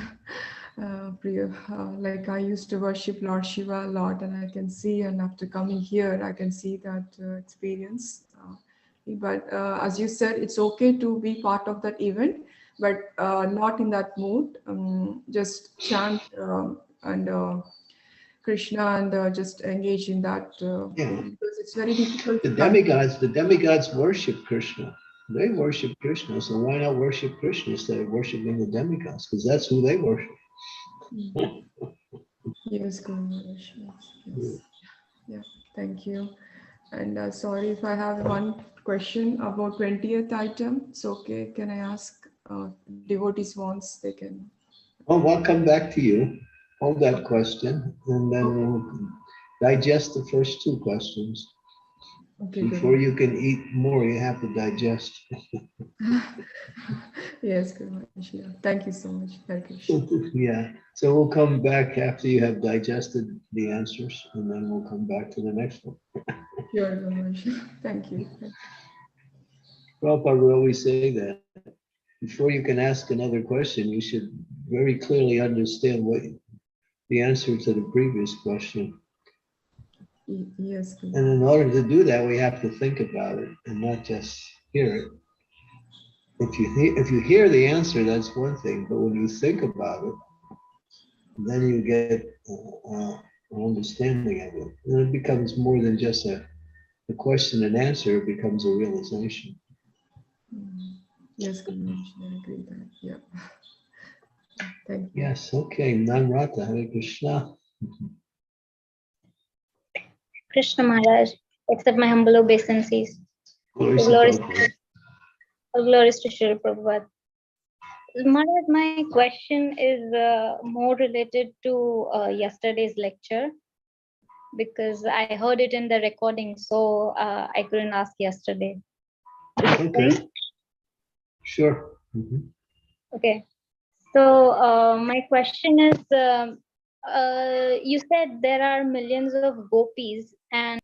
Priya, like I used to worship Lord Shiva a lot, and I can see, and after coming here, I can see that experience. But as you said, it's okay to be part of that event, but not in that mood. Just chant and Krishna and just engage in that because it's very difficult. The demigods worship Krishna. They worship Krishna, so why not worship Krishna instead of worshiping the demigods? Because that's who they worship. Yes, Guru Maharaj. Yes. Yeah, thank you. And sorry if I have one question about 20th item. It's okay. Can I ask devotees once they can? Oh, I'll come back to you. Hold that question, and then we'll digest the first two questions. Okay, before you can eat more, you have to digest. Yes, Guru Maharaj. Yeah. Thank you so much. Hare Krishna. Yeah, so we'll come back after you have digested the answers, and then we'll come back to the next one. Sure, Guru Maharaj. Thank you. Prabhupada would always say that before you can ask another question, you should very clearly understand what the answer to the previous question. Yes. Guru. And in order to do that, we have to think about it and not just hear it. If you hear the answer, that's one thing, but when you think about it, then you get our understanding of it. And it becomes more than just a question and answer, it becomes a realization. Yes, Guru Maharaj, I agree with that. Yeah. Thank you. Yes, okay. Namrata, Hare Krishna. Krishna Maharaj, accept my humble obeisances. Glories to Glories, Prabhupada. glories to Srila Prabhupada. Maharaj, my question is more related to yesterday's lecture because I heard it in the recording, so I couldn't ask yesterday. Okay. Sure. Okay. So my question is, you said there are millions of gopis, and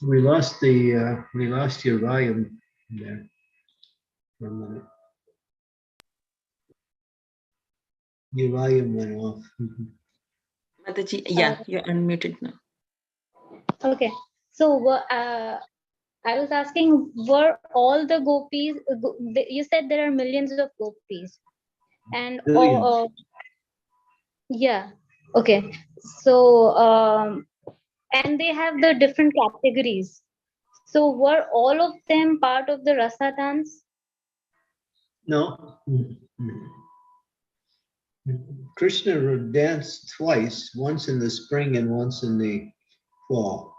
We lost your volume there for a minute. Your volume went off. Mataji, yeah, you're unmuted now. okay. So I was asking, were all the gopis? You said there are millions of gopis, and Billions. yeah, okay. So and they have the different categories. So were all of them part of the rasa dance? No. Krishna danced twice, once in the spring and once in the fall.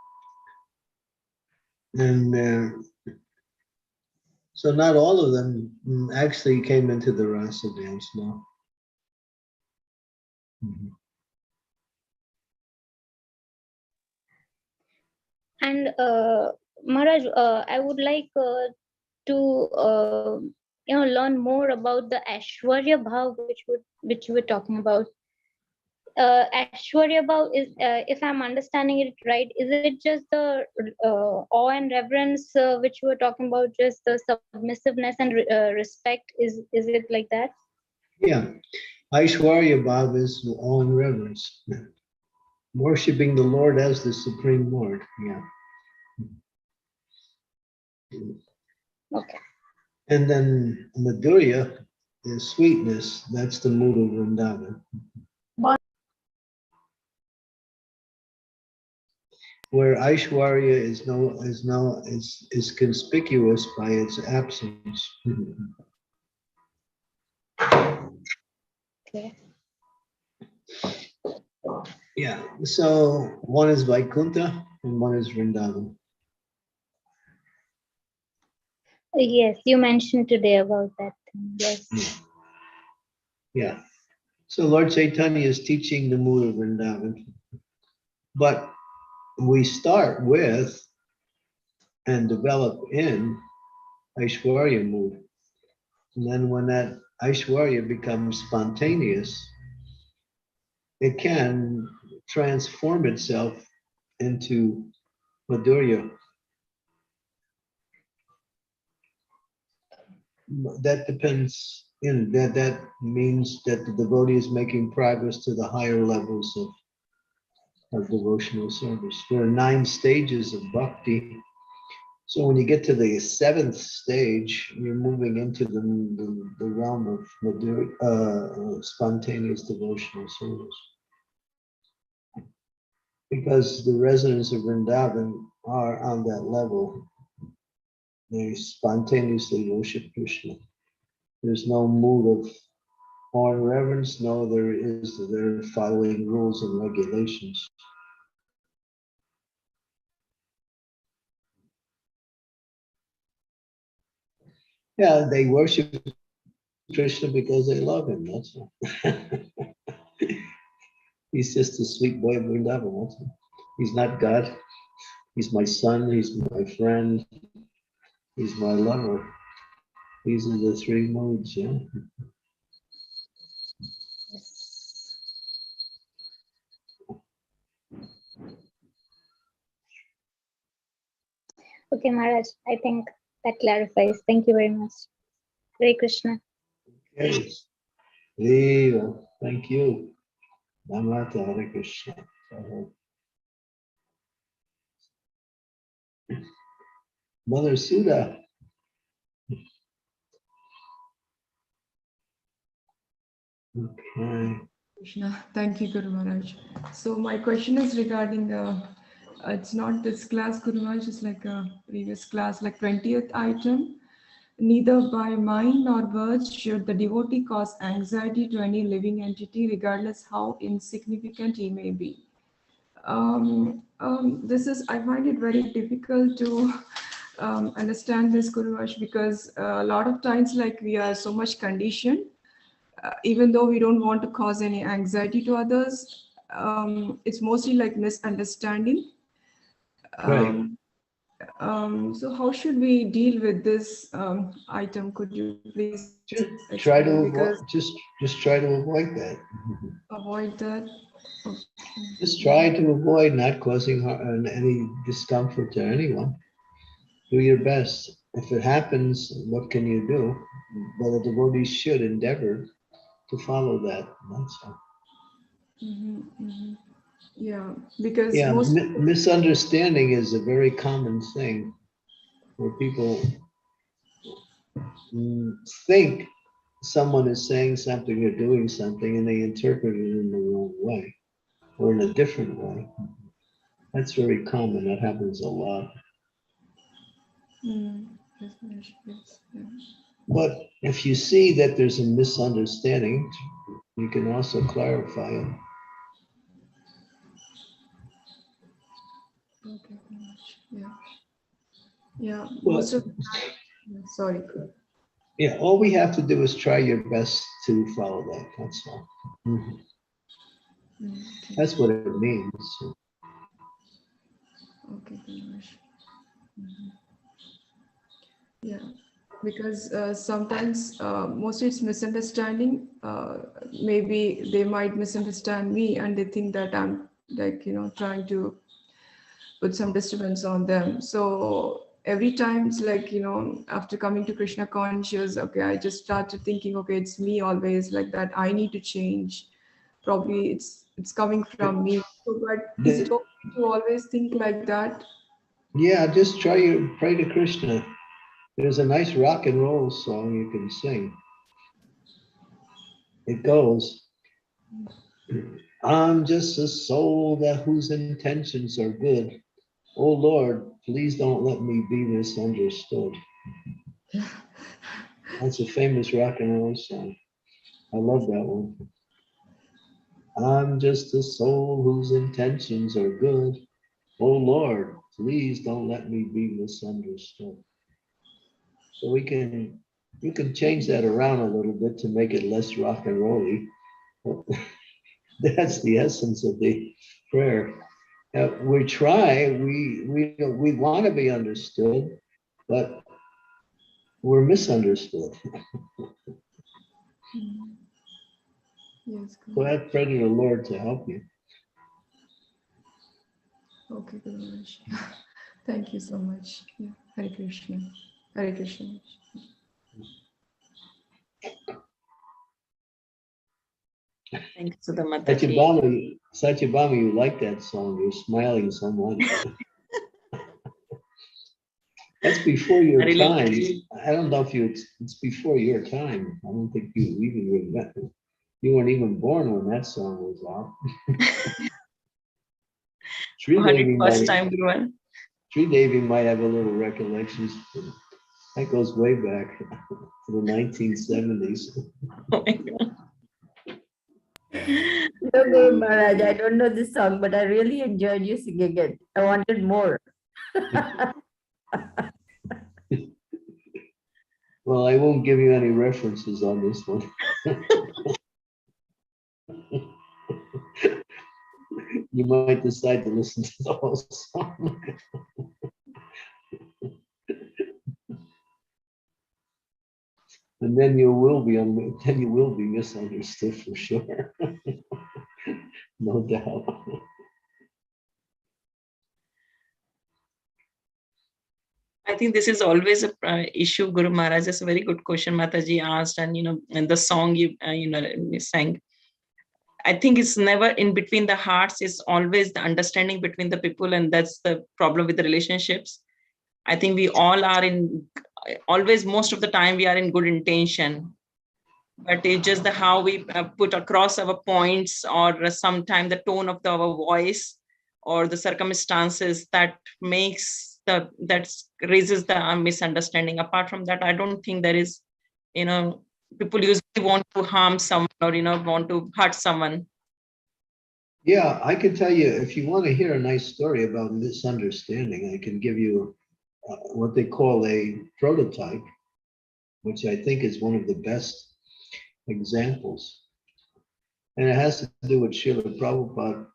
And so not all of them actually came into the rasa dance, no. And Maharaj, I would like to learn more about the Aishwarya Bhav, which you were talking about. Aishwarya Bhav is, if I'm understanding it right, is it just the awe and reverence which you were talking about, just the submissiveness and respect? Is it like that? Yeah. Aishwarya Bhav is awe and reverence. Worshipping the Lord as the Supreme Lord. Yeah. Okay. And then Madhurya is sweetness. That's the mood of Vrindavan. Where Aishwarya is conspicuous by its absence. Okay. Yeah. So one is Vaikuntha and one is Vrindavan. Yes, you mentioned today about that thing. Yes. Yeah. So Lord Chaitanya is teaching the mood of Vrindavan. But we start with and develop in Aishwarya mood. And then when that Aishwarya becomes spontaneous, it can transform itself into Madhurya. That depends, that means that the devotee is making progress to the higher levels of devotional service. There are 9 stages of bhakti. So when you get to the 7th stage, you're moving into the realm of spontaneous devotional service. Because the residents of Vrindavan are on that level. They spontaneously worship Krishna. There's no mood of awe and reverence. No, they're following rules and regulations. Yeah, they worship Krishna because they love him, that's all. He's just a sweet boy of Vrindavan, that's all. He's not God. He's my son, he's my friend, he's my lover. These are the 3 moods, yeah. Okay, Maharaj, I think that clarifies. Thank you very much. Hare Krishna. Okay. Deva, thank you. Namrata Hare Krishna. Mother Sudha. Okay. Krishna. Thank you, Guru Maharaj. So my question is regarding, it's not this class, Guru Maharaj, it's like a previous class, like 20th item. Neither by mind nor words should the devotee cause anxiety to any living entity, regardless how insignificant he may be. This is, I find it very difficult to understand this, Guru Maharaj, because a lot of times, like, we are so much conditioned, even though we don't want to cause any anxiety to others. It's mostly like misunderstanding. Right. So how should we deal with this item? Could you please Try explain? to Because avoid, just try to avoid that. avoid that. Okay. Just try to avoid not causing any discomfort to anyone. Do your best. If it happens, what can you do? But the devotee should endeavor to follow that. That's all. Yeah, because Yeah, most misunderstanding is a very common thing where people think someone is saying something or doing something and they interpret it in the wrong way or in a different way. That's very common. That happens a lot. yes, yeah. But if you see that there's a misunderstanding, you can also clarify it. Okay, yeah, yeah. Well, Most of sorry. yeah, all we have to do is try your best to follow that. That's all. Okay. That's what it means. Okay, Ganesh. Yeah, because sometimes mostly it's misunderstanding. Maybe they might misunderstand me and they think that I'm, like, trying to put some disturbance on them. So every time it's like, after coming to Krishna conscious, okay, I just started thinking, okay, it's me always like that. I need to change. Probably it's coming from me. So, but is it okay to always think like that? Yeah, just pray to Krishna. There's a nice rock and roll song you can sing. It goes, I'm just a soul whose intentions are good. Oh Lord, please don't let me be misunderstood. That's a famous rock and roll song. I love that one. I'm just a soul whose intentions are good. Oh Lord, please don't let me be misunderstood. So you can change that around a little bit to make it less rock and rolly. That's the essence of the prayer. We try, we want to be understood, but we're misunderstood. Yes. So I pray to the Lord to help you. Okay, Guru Maharaj. Thank you so much. Yeah. Hare Krishna. Hare Krishna. Thank you, Sudha Mataji. Satyabhama, you like that song. You're smiling so much. That's before your time. I don't know if it's before your time. I don't think you even remember. You weren't even born when that song was out. Sri Devi might have a little recollections. That goes way back to the 1970s. Oh my God. No, Guru Maharaj, I don't know this song, but I really enjoyed you singing it. I wanted more. Well, I won't give you any references on this one. You might decide to listen to the whole song. And then you will be misunderstood for sure. No doubt. I think this is always a issue, Guru Maharaj. It's a very good question Mataji asked, and and the song you sang. I think it's never in between the hearts. It's always the understanding between the people, and that's the problem with the relationships. I think we all are always, most of the time, we are in good intention, but it's just the how we put across our points, or sometimes the tone of our voice, or the circumstances that makes that raises the misunderstanding. Apart from that, I don't think there is, people usually want to harm someone, or want to hurt someone. Yeah, I can tell you, if you want to hear a nice story about misunderstanding, I can give you what they call a prototype, which I think is one of the best examples. And it has to do with Srila Prabhupada.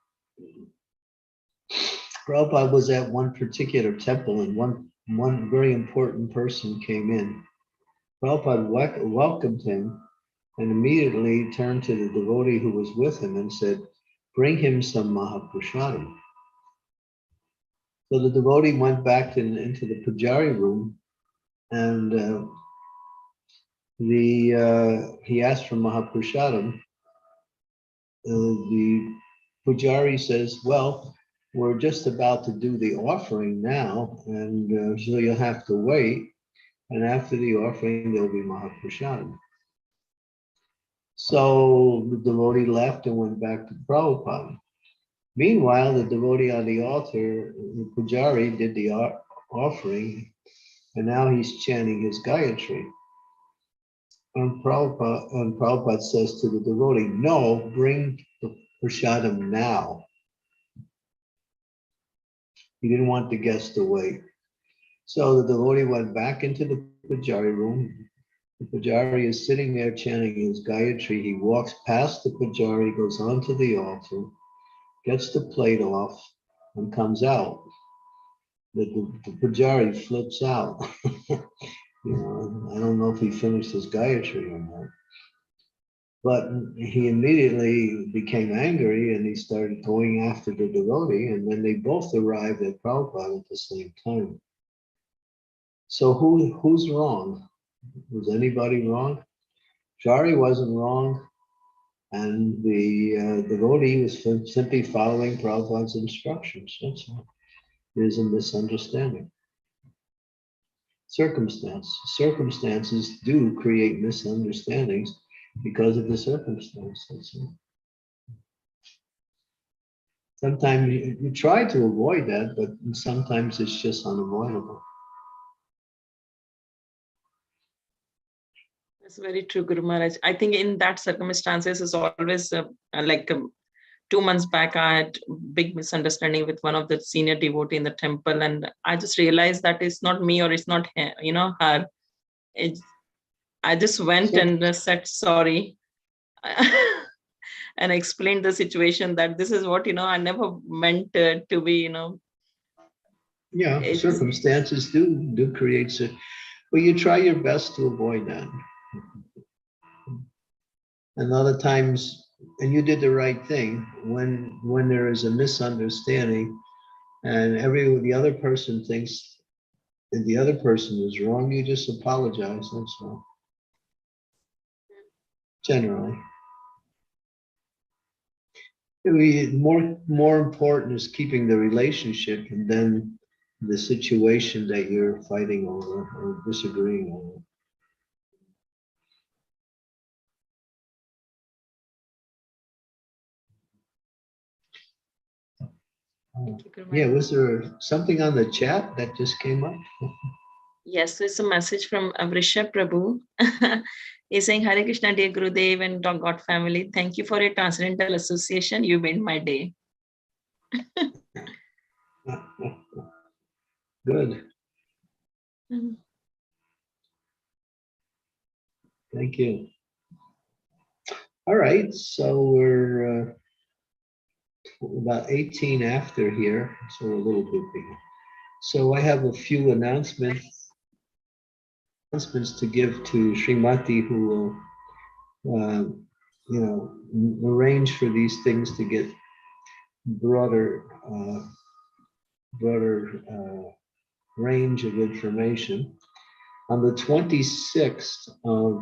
Prabhupada was at one particular temple, and one very important person came in. Prabhupada welcomed him and immediately turned to the devotee who was with him and said, "Bring him some Mahaprasadam." So the devotee went back into the pujari room, and he asked for Mahaprasadam. The pujari says, "Well, we're just about to do the offering now, and so you'll have to wait. And after the offering, there'll be Mahaprasadam." So the devotee left and went back to Prabhupada. Meanwhile, the devotee on the altar, the pujari, did the offering, and now he's chanting his Gayatri. And Prabhupada says to the devotee, "No, bring the prasadam now." He didn't want the guest to wait. So the devotee went back into the pujari room. The pujari is sitting there chanting his Gayatri. He walks past the pujari, goes onto the altar, gets the plate off, and comes out. The pujari flips out. I don't know if he finished his Gayatri or not. But he immediately became angry and he started going after the devotee, and then they both arrived at Prabhupada at the same time. So who's wrong? Was anybody wrong? Jari wasn't wrong, and the devotee was simply following Prabhupada's instructions. That's all. There's a misunderstanding. Circumstances do create misunderstandings because of the circumstances. Sometimes you try to avoid that, but sometimes it's just unavoidable. That's very true, Guru Maharaj. I think in that circumstances is always like 2 months back, I had big misunderstanding with one of the senior devotee in the temple, and I just realized that it's not me or it's not her. I just went and said sorry. And explained the situation that this is what, I never meant to be, Yeah, circumstances do create it, but you try your best to avoid that. And other times, and you did the right thing, when there is a misunderstanding and the other person thinks that the other person is wrong, you just apologize, that's all. Generally. More important is keeping the relationship and then the situation that you're fighting over or disagreeing over. Yeah, was there something on the chat that just came up? Yes, it's a message from Avrisha Prabhu. He's saying, Hare Krishna, dear Gurudev and God family. Thank you for your transcendental association. You made my day. Good. Thank you. All right, so we're about 18 after here, so we're a little bit bigger. So I have a few announcements to give to Srimati, who will, arrange for these things to get broader range of information. On the 26th of